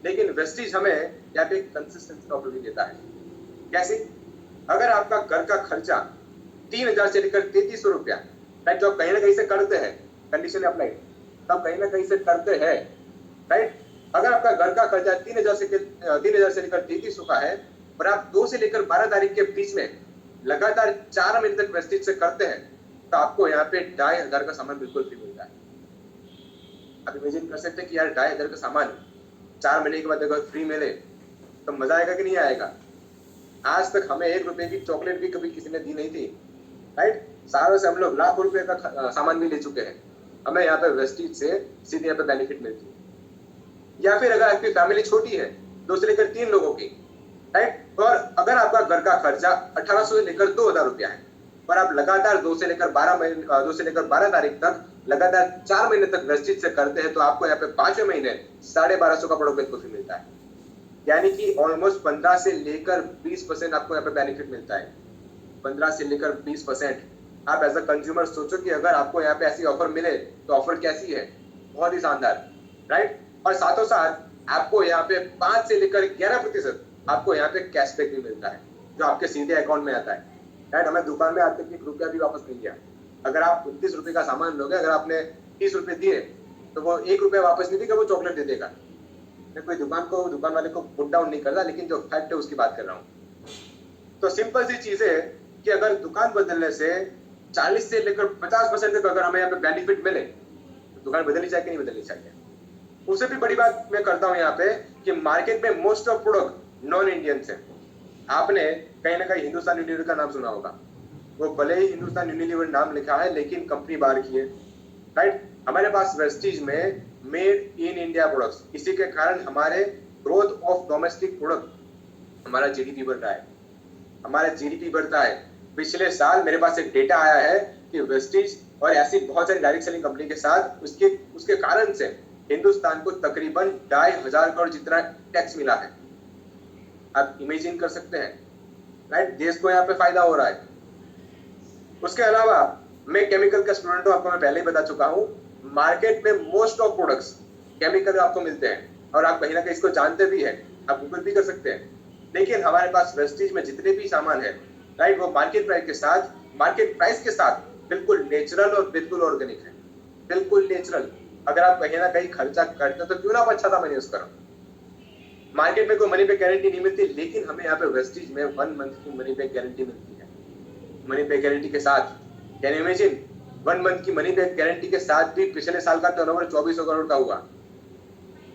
लेकिन वेस्टिज हमें यहाँ पे कंसिस्टेंसी ऑफर भी देता है। कैसे, अगर आपका घर का खर्चा 3000 से लेकर 3300 रुपया, राइट, जो आप कहीं ना कहीं से करते हैं, कंडीशन अप्लाई, तब कहीं ना कहीं से करते हैं, राइट। अगर आपका घर का खर्चा 3000 से लेकर 3300 का है और आप 2 से लेकर 12 तारीख के बीच में लगातार 4 महीने तक वेस्टिज से करते हैं, तो आपको यहाँ पे 2500 का सामान बिल्कुल फ्री मिलता है। आप इमेजिन कर सकते हैं कि यार 2500 का सामान 4 महीने के बाद अगर फ्री मिले तो मजा आएगा कि नहीं आएगा। आज तक हमें 1 रुपए की चॉकलेट भी कभी किसी ने दी नहीं थी, राइट। सालों से हम लोग लाखों रुपए का सामान भी ले चुके हैं, हमें यहाँ पे वेस्टिज से सीधे यहाँ पे बेनिफिट मिलती है। या फिर अगर आपकी फैमिली छोटी है, 2 से लेकर 3 लोगों की, राइट, और अगर आपका घर का खर्चा 1800 से लेकर 2000 रुपया है और आप लगातार 2 से लेकर 12 तारीख तक लगातार 4 महीने तक वेस्टिज से करते हैं, तो आपको यहाँ पे 5वें महीने 1250 का प्रोडक्ट बिल्कुल मिलता है। यानी कि ऑलमोस्ट 15 से लेकर 20% आपको यहाँ पे बेनिफिट मिलता है, 15 से लेकर 20%। आप एज अ कंज्यूमर सोचो कि अगर आपको यहाँ पे ऐसी ऑफर मिले तो ऑफर कैसी है, बहुत ही शानदार, राइट। और साथों साथ आपको यहाँ पे 5 से लेकर 11% आपको यहाँ पे कैशबैक भी मिलता है, जो आपके सीधे अकाउंट में आता है, राइट। हमें दुकान में आते 1 रुपया भी वापस नहीं किया। अगर आप 29 रुपए का सामान लोगे, अगर आपने 30 रुपए दिए तो वो 1 रुपया वापस नहीं देगा, वो चॉकलेट दे देगा। मैं कोई दुकान वाले को पुट डाउन नहीं करता, लेकिन जो फैक्ट है उसकी बात कर रहा हूँ। तो सिंपल सी चीज है कि अगर दुकान बदलने से 40 से लेकर 50% तक अगर हमें यहाँ पे बेनिफिट मिले तो दुकान बदलनी चाहिए कि नहीं बदलनी चाहिए। उससे भी बड़ी बात मैं करता हूँ यहाँ पे कि मार्केट में most of product non Indian है। आपने कहीं ना कहीं हिंदुस्तान यूनिलीवर का नाम सुना होगा, वो भले ही हिंदुस्तान यूनिलीवर नाम लिखा है लेकिन कंपनी बाहर की है, राइट। हमारे पास वेस्टिज में मेड इन इंडिया प्रोडक्ट्स, इसी के कारण हमारे ग्रोथ ऑफ डोमेस्टिक प्रोडक्ट, हमारा जीडीपी बढ़ता है। पिछले साल मेरे पास एक डेटा आया है कि वेस्टिज और ऐसी बहुत सारी डायरेक्ट सेलिंग कंपनी के साथ उसके कारण से हिंदुस्तान को तकरीबन 2500 करोड़ जितना टैक्स मिला है। आप इमेजिन कर सकते हैं, राइट, देश को यहाँ पे फायदा हो रहा है। उसके अलावा मैं केमिकल का स्टूडेंट हूँ, आपको मैं पहले ही बता चुका हूँ। मार्केट में मोस्ट ऑफ प्रोडक्ट्स केमिकल आपको मिलते हैं और आप कहीं ना कहीं इसको जानते भी हैं, आप गूगल भी कर सकते हैं। लेकिन हमारे पास वेस्टीज में जितने भी सामान है, राइट, वो मार्केट प्राइस के साथ बिल्कुल नेचुरल और बिल्कुल ऑर्गेनिक है, बिल्कुल नेचुरल। अगर आप कहीं ना कहीं खर्चा करते तो क्यों ना आप अच्छा था मैंने यूज करो। मार्केट में कोई मनी बैक गारंटी नहीं मिलती, लेकिन हमें यहाँ पे वेस्टीज में 1 मंथ की मनी बैक गारंटी मिलती है। मनी बैक गारंटी के साथ, कैन यू इमेजिन, 1 मंथ की मनी बैक गारंटी के साथ भी पिछले साल का टर्नओवर 2400 करोड़ का हुआ।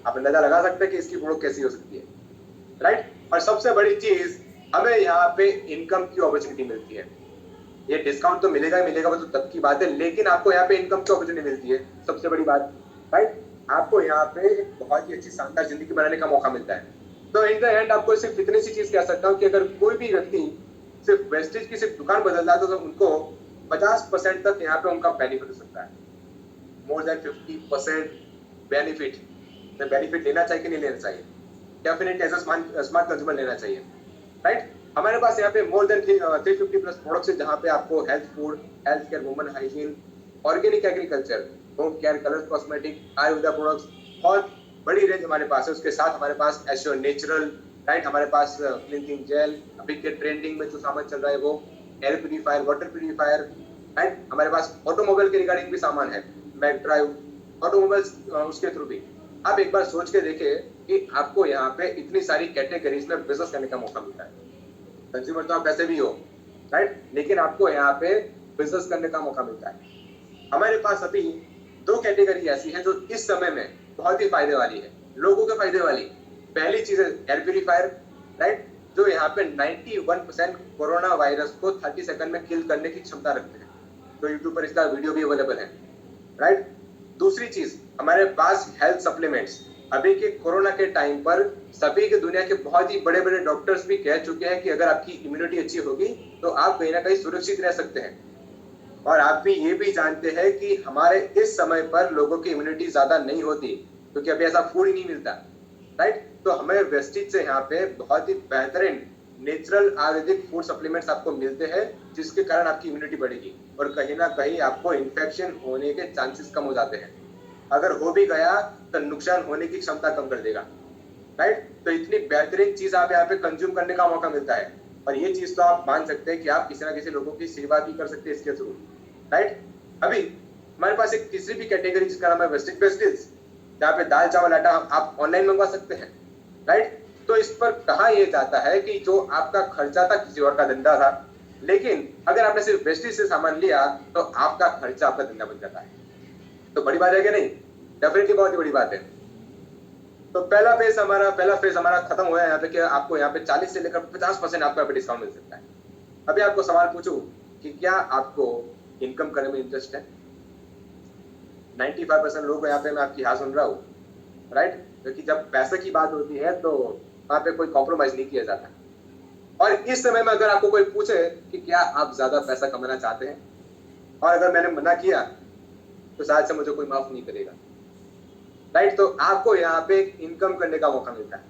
आप अंदाजा लगा सकते हैं कि इसकी ग्रोथ कैसी हो सकती है, राइट। और सबसे बड़ी चीज, हमें यहाँ पे इनकम की अपॉर्चुनिटी मिलती है। ये डिस्काउंट तो मिलेगा ही मिलेगा, वो तो तब की बात है, लेकिन आपको यहाँ पे इनकम की अपॉर्चुनिटी मिलती है, सबसे बड़ी बात, राइट। आपको यहाँ पे बहुत ही अच्छी शानदार जिंदगी बनाने का मौका मिलता है। तो इन द एंड आपको सिर्फ इतनी सी चीज कह सकता हूँ कि अगर कोई भी व्यक्ति सिर्फ वेस्टेज की सिर्फ दुकान बदलता है तो उनको 50% तक यहाँ पे उनका बेनिफिट हो सकता है, मोर देन 50% बेनिफिट। बेनिफिट लेना चाहिए कि नहीं लेना चाहिए? Definitely as a smart consumer लेना चाहिए, राइट। हमारे पास यहाँ पे मोर देन 350 प्लस प्रोडक्ट्स है, जहाँ पे आपको health food, health care, woman hygiene, organic agriculture, home care, colour cosmetic, Ayurveda products, बहुत बड़ी रेंज हमारे पास है। उसके साथ हमारे पास एश्योर नेचुरल, राइट, हमारे पास क्लींजिंग जेल, अभी के ट्रेंडिंग में जो सामान चल रहा है वो air purifier, water purifier, right. हमारे पास ऑटोमोबाइल के रिगार्डिंग भी सामान है, मैक ड्राइव ऑटोमोबाइल्स, उसके थ्रू भी आप एक बार सोच के देखें कि आपको यहाँ पे इतनी सारी कैटेगरीज में बिजनेस करने का मौका मिलता है। कंज्यूमर तो आप कैसे भी हो, राइट, लेकिन आपको यहाँ पे बिजनेस करने का मौका मिलता है। हमारे पास अभी 2 कैटेगरी ऐसी है जो इस समय में बहुत ही फायदे वाली है, लोगों के फायदे वाली। पहली चीज है एयर प्यूरीफायर, राइट, जो यहाँ पे 91% कोरोना वायरस को 30 सेकंड में किल करने की क्षमता रखते हैं। तो यूट्यूब पर इसका वीडियो भी अवेलेबल है, राइट। दूसरी चीज, हमारे पास हेल्थ सप्लीमेंट्स। अभी के कोरोना के टाइम पर सभी के दुनिया के बहुत ही बड़े बड़े डॉक्टर्स भी कह चुके हैं कि अगर आपकी इम्यूनिटी अच्छी होगी तो आप कहीं ना कहीं सुरक्षित रह सकते हैं। और आप भी ये भी जानते हैं कि हमारे इस समय पर लोगों की इम्यूनिटी ज्यादा नहीं होती क्योंकि अभी ऐसा फूड ही नहीं मिलता, राइट। तो हमें वेस्टीज से यहाँ पे बहुत ही बेहतरीन नेचुरल आयुर्वेदिक फूड सप्लीमेंट्स आपको मिलते हैं, जिसके कारण आपकी इम्यूनिटी बढ़ेगी और कहीं ना कहीं आपको इन्फेक्शन होने के चांसेस कम हो जाते हैं। अगर हो भी गया तो नुकसान होने की क्षमता कम कर देगा, राइट। तो इतनी बेहतरीन चीज आप यहाँ पे कंज्यूम करने का मौका मिलता है। और ये चीज तो आप मान सकते हैं कि आप किसी ना किसी लोगों की सेवा भी कर सकते हैं इसके थ्रू, राइट। अभी हमारे पास एक तीसरी भी कैटेगरी जिसका नाम है वेस्टेज, जहाँ पे दाल चावल आटा आप ऑनलाइन मंगवा सकते हैं, राइट। तो इस पर कहा यह जाता है कि जो आपका खर्चा था किसी और का धंधा था, लेकिन अगर आपने सिर्फ वेस्टेज से सामान लिया तो आपका खर्चा आपका धंधा बन जाता है। तो बड़ी बात है कि नहीं? डेफिनेटली बहुत ही बड़ी बात है। तो पहला फेज हमारा खत्म हुआ है यहाँ पे कि आपको यहाँ पे 40 से लेकर 50% आपको यहाँ पे डिस्काउंट मिल सकता है। अभी आपको सवाल पूछूं कि क्या आपको इनकम करने में इंटरेस्ट है? 95% लोग यहाँ पे मैं आपकी हाँ सुन रहा हूँ, राइट, क्योंकि जब पैसे की बात होती है तो वहाँ पे कोई कॉम्प्रोमाइज नहीं किया जाता। और इस समय में अगर आपको कोई पूछे कि क्या आप ज्यादा पैसा कमाना चाहते हैं और अगर मैंने मना किया तो शायद से मुझे कोई माफ नहीं करेगा, राइट। तो आपको यहाँ पे इनकम करने का मौका मिलता है।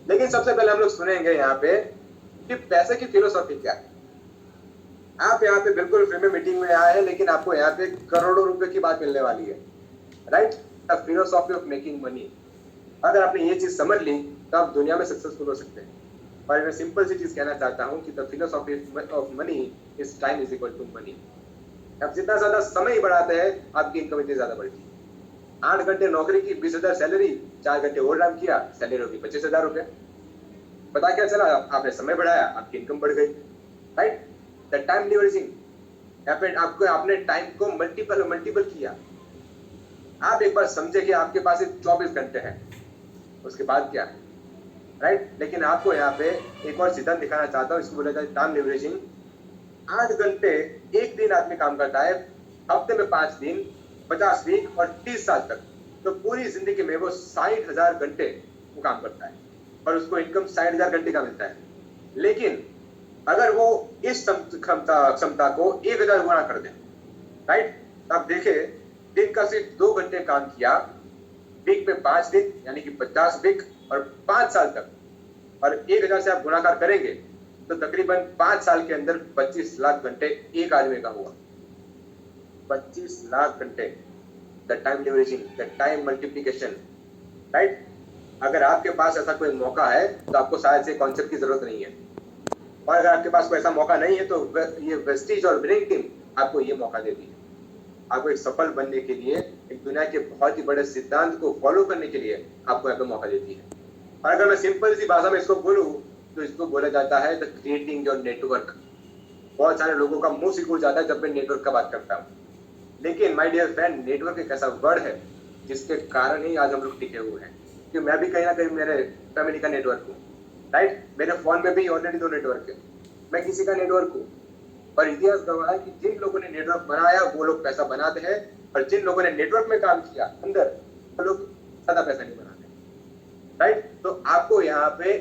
लेकिन सबसे पहले हम लोग सुनेंगे यहाँ पे कि पैसे की फिलोसॉफी क्या है। आप यहाँ पे बिल्कुल फ्री में मीटिंग में आए हैं, लेकिन आपको यहाँ पे करोड़ों रुपए की बात मिलने वाली है, right. The philosophy of making money. अगर आपने ये चीज समझ ली तो आप दुनिया में सक्सेसफुल हो सकते हैं। और मैं सिंपल सी चीज कहना चाहता हूँ कि the philosophy of money is time is equal to money. आप जितना ज्यादा समय बढ़ाते हैं आपकी इनकम इतनी ज्यादा बढ़ती है। 8 घंटे नौकरी की 20,000 सैलरी, 4 घंटे ओवरटाइम किया, सैलरी होगी 25,000 रुपए। पता क्या चला? आपने समय बढ़ाया, आपकी इनकम बढ़ गई, राइट। द टाइम लीवरेजिंग, आपको आपने टाइम को मल्टीपल किया। आप एक बार समझे कि आपके पास 24 घंटे हैं, उसके बाद क्या है, राइट। लेकिन आपको यहाँ पे एक और सिद्धांत दिखाना चाहता हूँ, इसको बोला जाए टाइम लीवरेजिंग। 8 घंटे एक दिन आदमी काम करता है, हफ्ते में 5 दिन, 50 वीक और 30 साल तक, तो पूरी जिंदगी में वो 60,000 घंटे वो काम करता है और उसको इनकम 60,000 घंटे का मिलता है। लेकिन अगर वो इस क्षमता को 1,000 गुना कर दे, राइट, आप देखें दिन का सिर्फ 2 घंटे काम किया, वीक में 5 दिन यानी कि 50 वीक और 5 साल तक, और 1,000 से आप गुणाकार करेंगे तो तकरीबन 5 साल के अंदर 25 लाख घंटे एक आदमी का हुआ। 25 लाख घंटे। The time leveraging, the time multiplication, right. अगर आपके पास ऐसा कोई मौका है तो आपको शायद से कॉन्सेप्ट की जरूरत नहीं है, और अगर आपके पास कोई ऐसा मौका नहीं है तो ये वेस्टीज और विनिंग टीम आपको ये मौका देती है। आपको एक सफल बनने के लिए, एक दुनिया के बहुत ही बड़े सिद्धांत को फॉलो करने के लिए आपको यहाँ पे मौका देती है। और अगर मैं सिंपल सी भाषा में इसको बोलूँ तो इसको बोला जाता है द क्रिएटिंग योर नेटवर्क। बहुत सारे लोगों का मुंह सिकुड़ जाता है जब मैं नेटवर्क का बात करता हूँ, लेकिन माय डियर फ्रेंड, नेटवर्क एक ऐसा वर्ड है जिसके कारण ही आज हम लोग टिके हुए हैं। कि मैं भी कहीं ना कहीं मेरे फैमिली का नेटवर्क हूँ, राइट। मेरे फोन में भी ऑलरेडी 2 नेटवर्क है, मैं किसी का नेटवर्क हूँ। और इतिहास गवाह है कि जिन लोगों ने नेटवर्क बनाया वो लोग पैसा बनाते हैं, और जिन लोगों ने नेटवर्क में काम किया अंदर, वो लोग ज्यादा पैसा नहीं बनाते, राइट। तो आपको यहाँ पे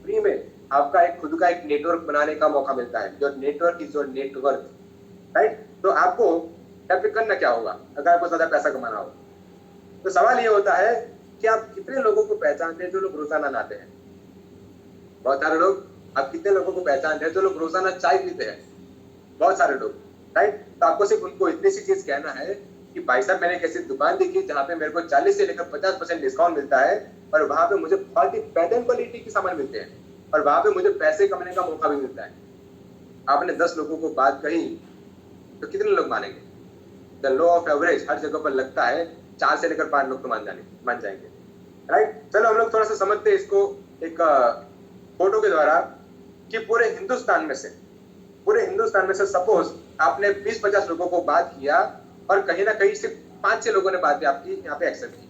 फ्री में आपका एक खुद का एक नेटवर्क बनाने का मौका मिलता है। Your network is your network, right. तो आपको यहाँ पे करना क्या होगा अगर आपको ज्यादा पैसा कमाना हो? तो सवाल ये होता है कि आप कितने लोगों को पहचानते हैं जो लोग रोजाना नहाते हैं? बहुत सारे लोग। आप कितने लोगों को पहचानते हैं जो लोग रोजाना चाय पीते हैं? बहुत सारे लोग, राइट। तो आपको सिर्फ उनको इतनी सी चीज कहना है कि भाई साहब, मैंने एक ऐसी दुकान देखी जहाँ पे मेरे को 40 से लेकर 50% डिस्काउंट मिलता है, और वहां पे मुझे बहुत ही बेहतरीन क्वालिटी के सामान मिलते हैं, और वहां पे मुझे पैसे कमाने का मौका भी मिलता है। आपने 10 लोगों को बात कही तो कितने लोग मानेंगे? द लॉ ऑफ एवरेज हर जगह पर लगता है 4 से लेकर 5 लोग तो मान जाएंगे, राइट। चलो हम लोग थोड़ा सा समझते हैं इसको एक फोटो के द्वारा, कि पूरे हिंदुस्तान में से सपोज आपने 20-50 लोगों को बात किया, और कहीं ना कहीं सिर्फ 5-6 लोगों ने बात आपकी यहाँ पे एक्सेप्ट की,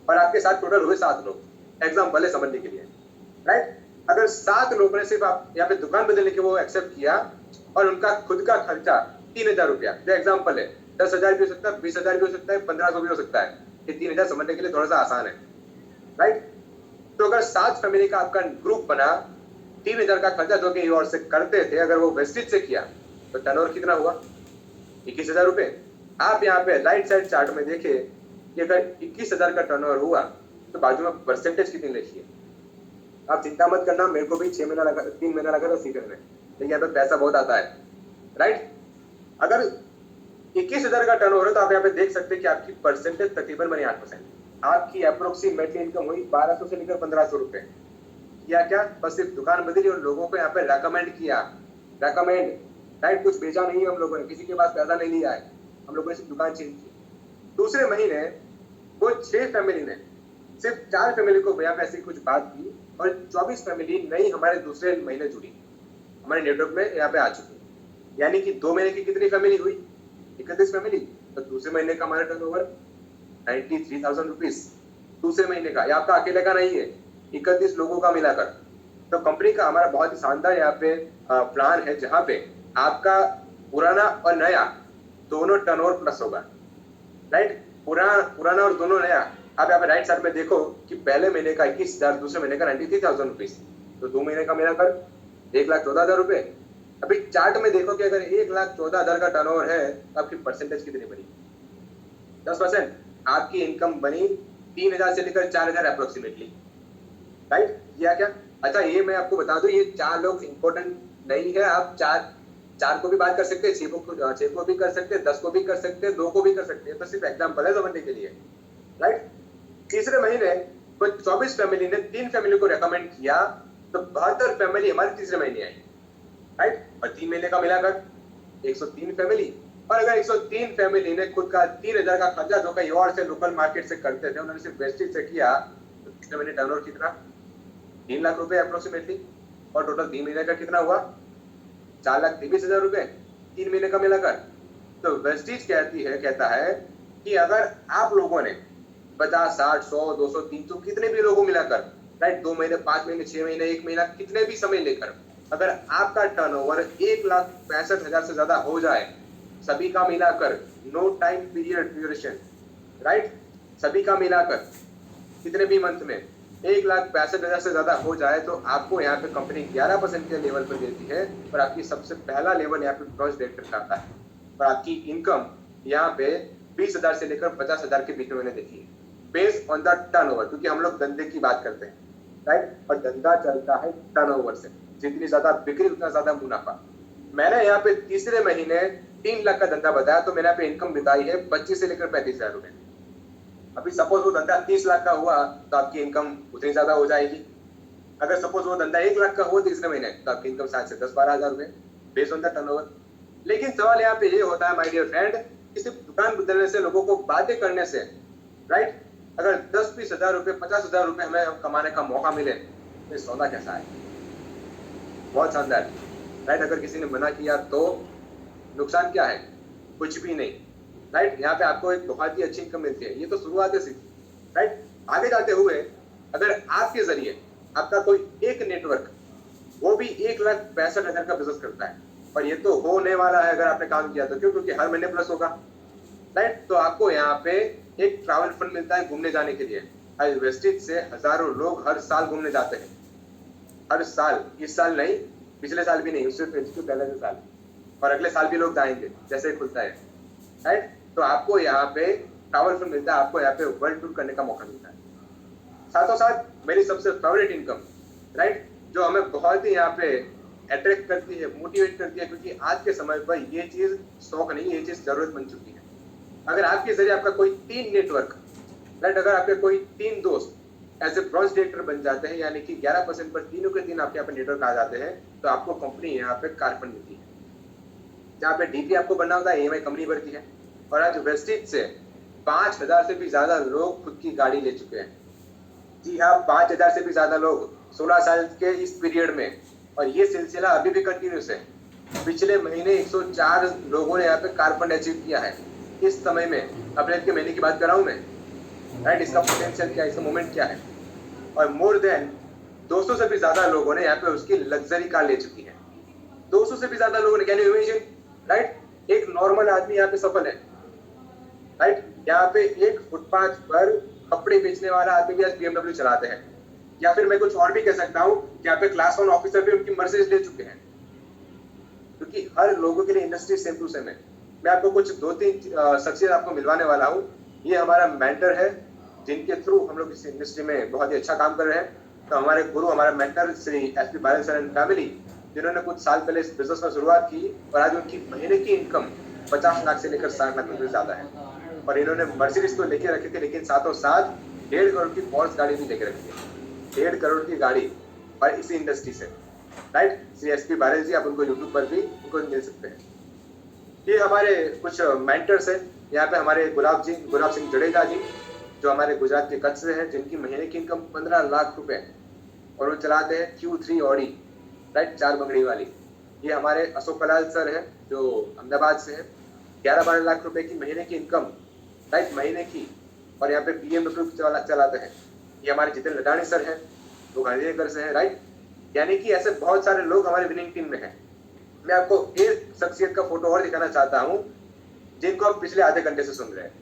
और आपके साथ टोटल हुए 7 लोग। एग्जाम्पल है समझने के लिए, राइट। अगर 7 लोगों ने सिर्फ आप यहाँ पे दुकान बदलने के वो एक्सेप्ट किया, और उनका खुद का खर्चा 3000 रुपया, जो एग्जाम्पल है, 10,000 भी हो सकता है, 20,000 भी हो सकता है, 1500 भी हो सकता है। ये 3000 समझने के लिए थोड़ा सा आसान है, राइट। तो अगर 7 फैमिली का आपका ग्रुप बना, 3000 का खर्चा जो कि और से करते थे, अगर वो वेस्टेज से किया तो टर्नओवर कितना हुआ? 21,000 रुपए। आप यहाँ पे राइट साइड चार्ट में देखिए कि अगर 21,000 का टर्नओवर हुआ तो बाजू में परसेंटेज कितनी लिखी है? आप चिंता मत करना, मेरे को भी 3 महीना लगा था सीखने में, लेकिन यहाँ पे पैसा बहुत आता है, राइट। अगर 21,000 का टर्नओवर है तो आप यहाँ पे देख सकते हैं कि आपकी परसेंटेज तकरीबन बनी 8%। आपकी अप्रोक्सीमेटली इनकम हुई 1200 से लेकर 1500 रुपए। या क्या? बस सिर्फ दुकान बदली और लोगों को यहाँ पे रेकमेंड किया, राइट। कुछ बेचा नहीं है हम लोगों ने, किसी के पास पैसा नहीं लिया है, हम लोगों ने सिर्फ दुकान चेंज की। दूसरे महीने वो 6 फैमिली ने सिर्फ 4 फैमिली को यहाँ पे ऐसी कुछ बात की, और 24 फैमिली नई हमारे दूसरे महीने जुड़ी, हमारे नेटवर्क में यहाँ पे आ चुकी। यानी कि 2 महीने की कितनी फैमिली हुई? 31 फैमिली। तो दूसरे महीने का हमारा टर्नओवर 93,000 रुपीज दूसरे महीने का। ये आपका अकेले का नहीं है, 31 लोगों का मिलाकर। तो कंपनी का हमारा बहुत ही शानदार यहाँ पे प्लान है, जहाँ पे आपका पुराना और नया दोनों टर्नओवर प्लस होगा, राइट। पुराना और दोनों नया। आप यहाँ पे राइट साइड में देखो कि पहले महीने का 21,000, दूसरे महीने का 93,000 रुपीज, तो 2 महीने का मिलाकर 1,14,000 रुपए। अभी चार्ट में देखो कि अगर 1,14,000 का टर्नओवर है तो आपकी परसेंटेज कितनी बनी? 10%। आपकी इनकम बनी 3,000 से लेकर 4,000 अप्रोक्सीमेटली, राइट। या क्या? अच्छा, ये मैं आपको बता दूं, ये 4 लोग इंपॉर्टेंट नहीं है। आप चार को भी बात कर सकते हैं, 6 को भी कर सकते हैं, 10 को भी कर सकते हैं, 2 को भी कर सकते हैं। तो सिर्फ एग्जाम्पल है समझने के लिए, राइट। तीसरे महीने को 24 फैमिली ने 3 फैमिली को रेकमेंड किया, तो 72 फैमिली हमारे तीसरे महीने आई, राइट। और 3 महीने का मिलाकर 103 फैमिली। और अगर 103 फैमिली ने खुद का 3,000 का खर्चा जो कहीं और से लोकल मार्केट से करते थे, उन्होंने सिर्फ वेस्टेज से किया, तो तीसरे महीने टर्नओवर कितना? 3 लाख रुपए अप्रोक्सीमेटली। और टोटल 3 महीने का कितना हुआ? 4,23,000 रुपए 3 महीने का मिलाकर। तो वेस्टेज कहता है कि अगर आप लोगों ने 50, 60, 100, 200, 300 कितने भी लोगों मिलाकर, राइट, 2 महीने, 5 महीने, 6 महीने, 1 महीना, कितने भी समय लेकर अगर आपका टर्नओवर 1,65,000 से ज्यादा हो जाए, सभी का मिलाकर, no time period duration, right, सभी का मिलाकर कितने भी मंथ में 1,65,000 से ज्यादा हो जाए, तो आपको यहाँ पे कंपनी 11% के लेवल पर देती है, और आपकी सबसे पहला लेवल यहाँ पे ब्रांच डायरेक्टर का आता है। और आपकी इनकम यहाँ पे 20,000 से लेकर 50,000 के बीच में मैंने देखी है, बेस्ड ऑन द टर्नओवर, क्योंकि हम लोग धंधे की बात करते हैं, राइट। और धंधा चलता है टर्नओवर से, जितनी ज्यादा बिक्री उतना ज्यादा मुनाफा। मैंने यहाँ पे तीसरे महीने 3 लाख का धंधा बताया, तो मैंने यहाँ पे इनकम बताई है 25 से लेकर 35,000 रुपए, अभी सपोज वो धंधा 30 लाख का हुआ तो आपकी इनकम उतनी ज्यादा हो जाएगी। अगर सपोज वो धंधा 1 लाख का हो तीसरे महीने तो आपकी इनकम शायद से 10-12 हजार रुपए बेस्ड ऑन द टर्नओवर। लेकिन सवाल यहाँ पे ये होता है माय डियर फ्रेंड कि सिर्फ दुकान बदलने से, लोगों को बातें करने से, राइट, अगर 10-20 हजार रुपए 50 हजार रुपए हमें कमाने का मौका मिले तो सौदा कैसा है? बहुत शानदार, राइट। अगर किसी ने मना किया तो नुकसान क्या है? कुछ भी नहीं, राइट। यहाँ पे आपको एक बहुत ही अच्छी इनकम मिलती है। ये तो शुरुआत है सीधी, राइट। आगे जाते हुए अगर आपके जरिए आपका कोई एक नेटवर्क, वो भी 1,65,000 का बिजनेस करता है, और ये तो होने वाला है अगर आपने काम किया तो, क्यों? क्योंकि हर महीने प्लस होगा, राइट। तो आपको यहाँ पे एक ट्रैवल फंड मिलता है घूमने जाने के लिए। वेस्टेज से हजारों लोग हर साल घूमने जाते हैं, हर साल। इस साल नहीं, पिछले साल भी नहीं, उससे पहले के साल, और अगले साल भी लोग जाएंगे जैसे ही खुलता है, राइट। तो आपको यहाँ पे ट्रैवल फंड मिलता है, आपको यहाँ पे वर्ल्ड टूर करने का मौका मिलता है। साथों साथ मेरी सबसे फेवरेट इनकम, राइट, जो हमें बहुत ही यहाँ पे अट्रैक्ट करती है, मोटिवेट करती है, क्योंकि आज के समय पर ये चीज शौक नहीं, ये चीज जरूरत बन चुकी है। अगर आपके जरिए आपका कोई 3 नेटवर्क, राइट, अगर आपके कोई 3 दोस्त एज ए ब्रॉन्ज डायरेक्टर बन जाते हैं, यानी कि 11% पर तीनों के 3 आपके यहाँ पे नेटवर्क आ जाते हैं, तो आपको कंपनी यहाँ पे कार फंड मिलती है। जहाँ पे डीपी आपको बनना होता है, ईएमआई कंपनी भरती है। और आज वेस्टेज से 5,000 से भी ज्यादा लोग खुद की गाड़ी ले चुके हैं। जी हाँ, 5,000 से भी ज्यादा लोग 16 साल के इस पीरियड में, और ये सिलसिला अभी भी कंटिन्यूस है। पिछले महीने 104 लोगों ने यहाँ पे कार फंड अचीव किया है इस समय में। अप्रैल के महीने की बात कर रहा हूँ मैं, राइट। इसका पोटेंशियल क्या है, इसका मोमेंट क्या है? और मोर देन 200 से भी ज्यादा लोगों ने यहाँ पे उसकी लग्जरी कार ले चुकी है। 200 से भी ज्यादा लोगों ने, कैन यू इमेजिन, राइट। एक नॉर्मल आदमी यहाँ पे सफल है, राइट। यहाँ पे एक फुटपाथ पर कपड़े बेचने वाला आदमी भी आज BMW चलाते हैं, या फिर मैं कुछ और भी कह सकता हूँ, यहाँ पे क्लास 1 ऑफिसर भी उनकी मर्सिडीज ले चुके हैं, क्योंकि हर लोगों के लिए इंडस्ट्री सेम टू सेम है। मैं आपको कुछ 2-3 शख्सियत आपको मिलवाने वाला हूँ। ये हमारा मेंटर है, जिनके थ्रू हम लोग इस इंडस्ट्री में बहुत ही अच्छा काम कर रहे हैं। तो हमारे गुरु, हमारा मेंटर श्री एसपी बादल सर एंड फैमिली, जिन्होंने कुछ साल पहले इस बिजनेस में शुरुआत की, और आज उनकी महीने की इनकम 50 लाख से लेकर 60 लाख रुपए ज्यादा है। और इन्होंने मर्सिडीज तो लेके रखी थी, लेकिन साथों साथ 1.5 करोड़ की पोर्स गाड़ी भी लेके रखी है। 1.5 करोड़ की गाड़ी, और इसी इंडस्ट्री से, राइट। श्री एसपी बादल जी, आप उनको यूट्यूब पर भी उनको मिल सकते हैं। ये हमारे कुछ मेंटर्स हैं। यहाँ पे हमारे गुलाब सिंह जडेजा जी, जो हमारे गुजरात के कच्छ से हैं, जिनकी महीने की इनकम 15 लाख रुपए, और वो चलाते हैं Q3 ऑडी, राइट, 4 बंगड़ी वाली। ये हमारे अशोक कलाल सर हैं, जो अहमदाबाद से हैं, 11-12 लाख रुपए की महीने की इनकम, राइट, महीने की, और यहाँ पे BMW चलाते हैं। ये हमारे जितेंद्र लडानी सर हैं, वो गांधीनगर से हैं, राइट। यानी कि ऐसे बहुत सारे लोग हमारे विनिंग टीम में हैं। मैं आपको एक शख्सियत का फोटो और दिखाना चाहता हूँ, जिनको आप पिछले आधे घंटे से सुन रहे हैं।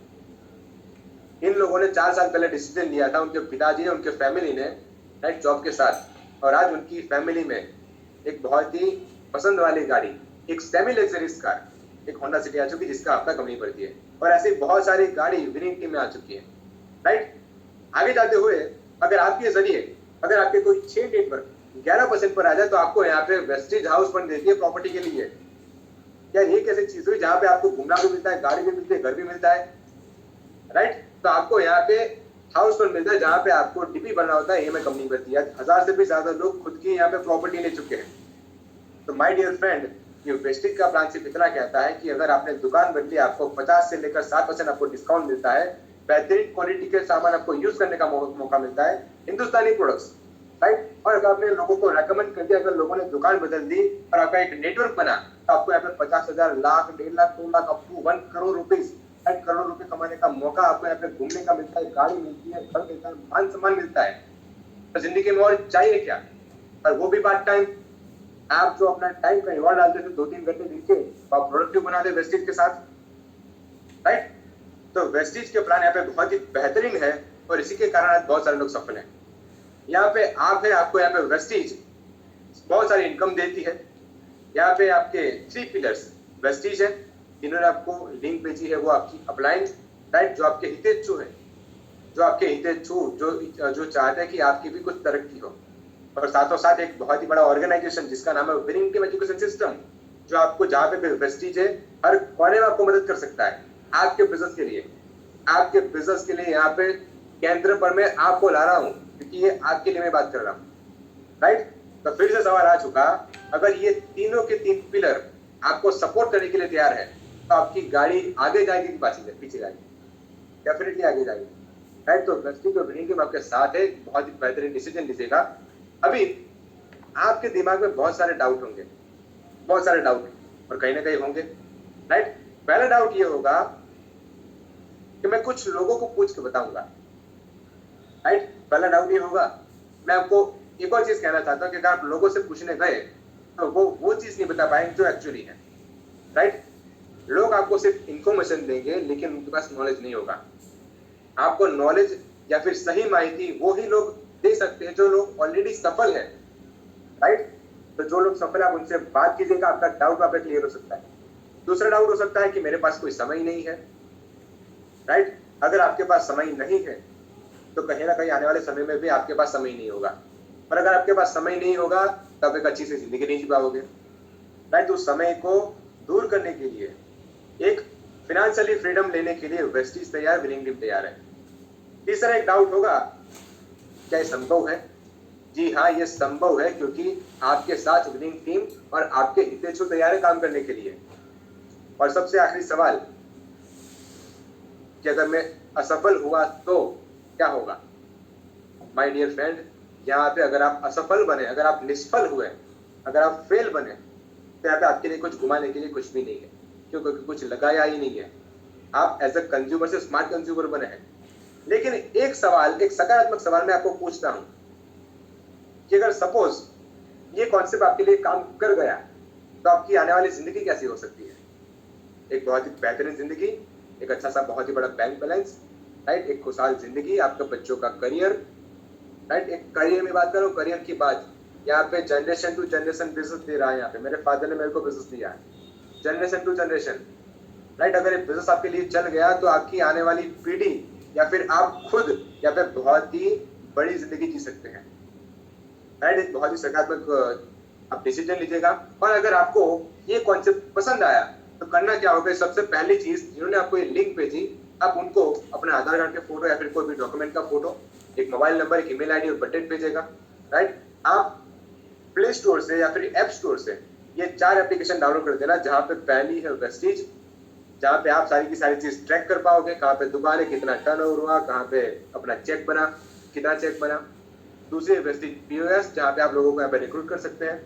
इन लोगों ने 4 साल पहले डिसीजन लिया था, उनके पिताजी ने, उनके फैमिली ने, राइट, जॉब के साथ, और आज उनकी फैमिली में एक बहुत ही पसंद वाली गाड़ी, एक सेमी लग्जरीज कार, एक होंडा सिटी आ चुकी, जिसका हफ्ता कंपनी पड़ती है, और ऐसी बहुत सारी गाड़ी विनिंग टीम में आ चुकी है, राइट। आगे जाते हुए अगर आपके जरिए, अगर आपके कोई 6 नेटवर्क 11% पर आ जाए, तो आपको यहाँ पे वेस्टेज हाउस फंड देती है प्रॉपर्टी के लिए। यार ये कैसी चीज हुई, जहाँ पे आपको घूमना भी मिलता है, गाड़ी भी मिलती है, घर भी मिलता है, राइट। तो आपको यहाँ पे हाउस फंड मिलता है, जहाँ पे आपको डीपी बनना होता है, ईएमआई कंपनी करती है। 1000 से भी ज्यादा लोग खुद की यहाँ पे प्रॉपर्टी ले चुके हैं। तो माय डियर फ्रेंड, ये वेस्टेज का प्लान सिर्फ इतना कहता है कि अगर आपने दुकान बदली, आपको 50 से लेकर 60% आपको डिस्काउंट मिलता है, बेहतरीन क्वालिटी के सामान आपको यूज करने का मौका मिलता है, हिंदुस्तानी प्रोडक्ट्स, राइट। और अगर आपने लोगों को रेकमेंड कर दिया, अगर लोगों ने दुकान बदल दी और आपका एक नेटवर्क बना, तो आपको यहाँ पे 50,000, lakh, 1.5 lakh, 2 lakh, up to 1 crore rupees, 1 crore रुपए कमाने का मौका आपको यहाँ पे घूमने का मिलता है, गाड़ी मिलती है, घर मिलता है, मान सम्मान मिलता है। तो जिंदगी में और चाहिए क्या? और वो भी पार्ट टाइम। आप जो अपना टाइम का इन्वॉल्व डालते थे 2-3 घंटे दिन के, आप प्रोडक्टिव बना दे वेस्टेज के साथ, राइट। तो वेस्टेज के प्लान यहाँ पे बहुत ही बेहतरीन है, और इसी के कारण आज बहुत सारे लोग सफल हैं। यहाँ पे आप है, आपको यहाँ पे वेस्टेज बहुत सारी इनकम देती है। यहाँ पे आपके 3 पिलर्स वेस्टेज है, इन्होंने आपको लिंक भेजी है, वो आपकी अपलाइन, राइट, जो आपके हितेच्छु है, जो चाहते हैं कि आपकी भी कुछ तरक्की हो। और साथों साथ एक बहुत ही बड़ा ऑर्गेनाइजेशन जिसका नाम है विनिंग टीम एजुकेशन सिस्टम, जो आपको जहाँ पे वेस्टेज है, हर कोने में आपको मदद कर सकता है आपके बिजनेस के लिए। आपके बिजनेस के लिए यहाँ पे केंद्र पर मैं आपको ला रहा हूँ, क्योंकि ये आपके लिए मैं बात कर रहा हूँ, राइट। तो फिर से सवाल आ चुका, अगर ये तीनों के तीन पिलर आपको सपोर्ट करने के लिए तैयार है तो आपकी गाड़ी आगे जाएगी कि पीछे जाएगी? डेफिनेटली आगे जाएगी, राइट। तो वेस्टिज और विनिंग टीम आपके साथ है, बहुत ही बेहतरीन डिसीजन लीजिएगा। अभी आपके दिमाग में बहुत सारे डाउट होंगे, बहुत सारे डाउट और कहीं ना कहीं होंगे, राइट। पहला डाउट ये होगा कि मैं कुछ लोगों को पूछ के बताऊंगा, राइट। पहला डाउट ये होगा। मैं आपको एक और चीज कहना चाहता हूँ कि अगर आप लोगों से पूछने गए तो वो चीज नहीं बता पाएंगे जो एक्चुअली है, राइट। लोग आपको सिर्फ इंफॉर्मेशन देंगे लेकिन उनके पास नॉलेज नहीं होगा। आपको नॉलेज या फिर सही माहिती वो ही लोग दे सकते हैं जो लोग ऑलरेडी सफल है, राइट। तो जो लोग सफल है आप उनसे बात कीजिएगा, आपका डाउट वहां पे क्लियर हो सकता है। दूसरा डाउट हो सकता है कि मेरे पास कोई समय नहीं है, राइट। अगर आपके पास समय नहीं है तो कहीं ना कहीं आने वाले समय में भी आपके पास समय नहीं होगा, और अगर आपके पास समय नहीं होगा तो आप एक अच्छी सी जिंदगी नहीं जी पाओगे, राइट। तो समय को दूर करने के लिए, एक फाइनेंशियली फ्रीडम लेने के लिए वेस्टीज तैयार, विनिंग टीम तैयार है। तीसरा एक डाउट होगा, क्या ये संभव है? जी हाँ, ये संभव है, क्योंकि आपके साथ विनिंग टीम और आपके हितेशु तैयार है काम करने के लिए। और सबसे आखिरी सवाल कि अगर मैं असफल हुआ तो क्या होगा? माय डियर फ्रेंड, यहाँ पे अगर आप असफल बने, अगर आप निष्फल हुए, अगर आप फेल बने तो यहाँ पे आपके लिए कुछ घुमाने के लिए कुछ भी नहीं है, क्योंकि कुछ लगाया ही नहीं है। आप एज अ कंज्यूमर से स्मार्ट कंज्यूमर बने हैं। लेकिन एक सवाल, एक सकारात्मक सवाल मैं आपको पूछता हूं कि अगर सपोज ये कॉन्सेप्ट आपके लिए काम कर गया तो आपकी आने वाली जिंदगी कैसी हो सकती है? एक बहुत ही बेहतरीन जिंदगी, एक अच्छा सा बहुत ही बड़ा बैंक बैलेंस, राइट। एक खुशहाल जिंदगी, आपके बच्चों का करियर, राइट। एक करियर में बात करो, करियर की बात यहाँ पे जनरेशन टू जनरेशन बिजनेस दे रहा है। यहाँ पे मेरे फादर ने मेरे को बिजनेस दिया है, जनरेशन टू जनरेशन, राइट। अगर एक बिजनेस आपके लिए चल गया तो आपकी आने वाली पीढ़ी या फिर आप खुद यहाँ पे बहुत ही बड़ी जिंदगी जी सकते हैं, राइट। एक बहुत ही सकारात्मक आप डिसीजन लीजिएगा। और अगर आपको ये कॉन्सेप्ट पसंद आया तो करना क्या होगा, सबसे पहली चीज, जिन्होंने आपको ये लिंक भेजी, आप उनको अपने आधार कार्ड के फोटो या फिर कोई भी डॉक्यूमेंट का फोटो, एक मोबाइल नंबर, एक ईमेल आईडी और बटन भेजेगा, राइट। आप प्ले स्टोर से या फिर ऐप स्टोर से ये 4 एप्लीकेशन डाउनलोड कर देना, जहां पे पहली है वेस्टीज, जहां पे आप सारी की सारी चीज ट्रैक कर पाओगे, कहाँ पे दुकान है, कितना टर्नओवर हुआ, कहाँ पे अपना चेक बना, कितना चेक बना। दूसरी है वेस्टीज पीओएस, जहाँ पे आप लोगों को यहाँ पे रिक्रूट कर सकते हैं।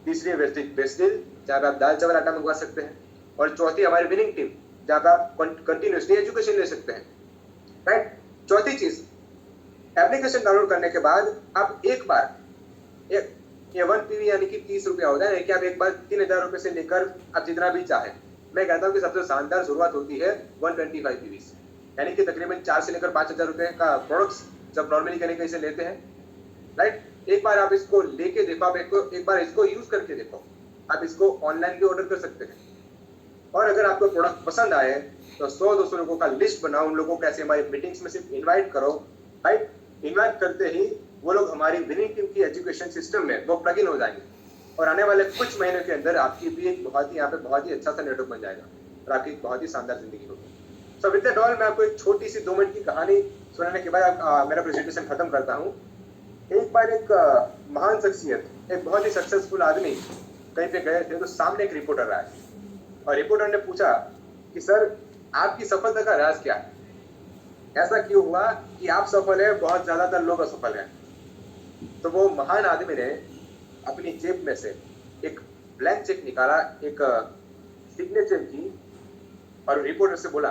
तीसरी है वेस्टीज बेस्टिल, जहाँ पे आप दाल चावल आटा मंगवा सकते हैं। और चौथी हमारी विनिंग टीम, जहाँ पे आप कंटिन्यूसली एजुकेशन ले सकते हैं, राइट। चौथी चीज, एप्लीकेशन डाउनलोड करने के बाद आप एक बार ये 1 पीवी यानी कि 30 रुपया होता है कि आप एक बार 3000 रुपए से लेकर आप जितना भी चाहे, मैं कहता हूँ कि सबसे शानदार शुरुआत होती है 125 पीवी से, यानी कि तकरीबन 4 से लेकर 5000 रुपए का प्रोडक्ट्स जब नॉर्मली कहीं कहीं से लेते हैं, राइट। एक बार आप इसको लेके देखो, आप एक बार इसको यूज करके देखो, आप इसको ऑनलाइन भी ऑर्डर कर सकते हैं। और अगर आपको प्रोडक्ट पसंद आए तो 100-200 लोगों का लिस्ट बनाओ, उन लोगों को ऐसे हमारी मीटिंग्स में सिर्फ इन्वाइट करो, राइट। इन्वाइट करते ही वो लोग हमारी विनिंग टीम की एजुकेशन सिस्टम में वो प्लग इन हो जाएंगे, और आने वाले कुछ महीनों के अंदर आपकी भी एक बहुत ही यहाँ पे बहुत ही अच्छा सा नेटवर्क बन जाएगा और आपकी एक बहुत ही शानदार जिंदगी होगी। सो विद दैट ऑल, मैं आपको एक छोटी सी 2 मिनट की कहानी सुनाने के बाद मेरा प्रेजेंटेशन खत्म करता हूँ। एक बार एक महान शख्सियत, एक बहुत ही सक्सेसफुल आदमी कहीं पे गए थे, तो सामने एक रिपोर्टर आया और रिपोर्टर ने पूछा कि सर, आपकी सफलता का राज क्या है? ऐसा क्यों हुआ कि आप सफल है, बहुत ज्यादातर लोग असफल हैं? तो वो महान आदमी ने अपनी जेब में से एक ब्लैंक चेक निकाला, एक सिग्नेचर की, और रिपोर्टर से बोला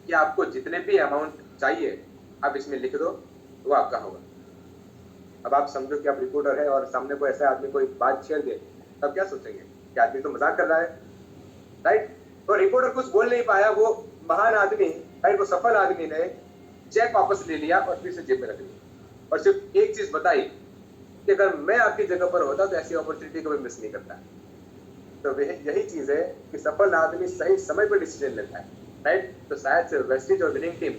कि आपको जितने भी अमाउंट चाहिए आप इसमें लिख दो, वो आपका होगा। अब आप समझो कि आप रिपोर्टर है और सामने कोई ऐसा आदमी कोई बात छेड़ दे, तब क्या सोचेंगे कि आदमी तो मजाक कर रहा है, राइट। तो रिपोर्टर कुछ बोल नहीं पाया, वो महान आदमी, राइट, वो सफल आदमी ने चेक वापस ले लिया और फिर से जेब में रख लिया, और सिर्फ एक चीज बताई कि अगर मैं आपकी जगह पर होता तो ऐसी अपॉर्चुनिटी कभी मिस नहीं करता। तो यही चीज है कि सफल आदमी सही समय पर डिसीजन लेता है, राइट। तो शायद से वेस्टीज और विनिंग टीम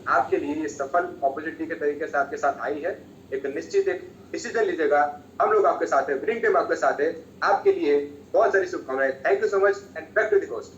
आपके लिए ये सफल अपॉर्चुनिटी के तरीके से आपके साथ आई है। एक निश्चित एक डिसीजन लीजिएगा, हम लोग आपके साथ है, विनिंग टीम आपके साथ है, आपके लिए बहुत सारी शुभकामनाएं। Thank you so much and back to the host.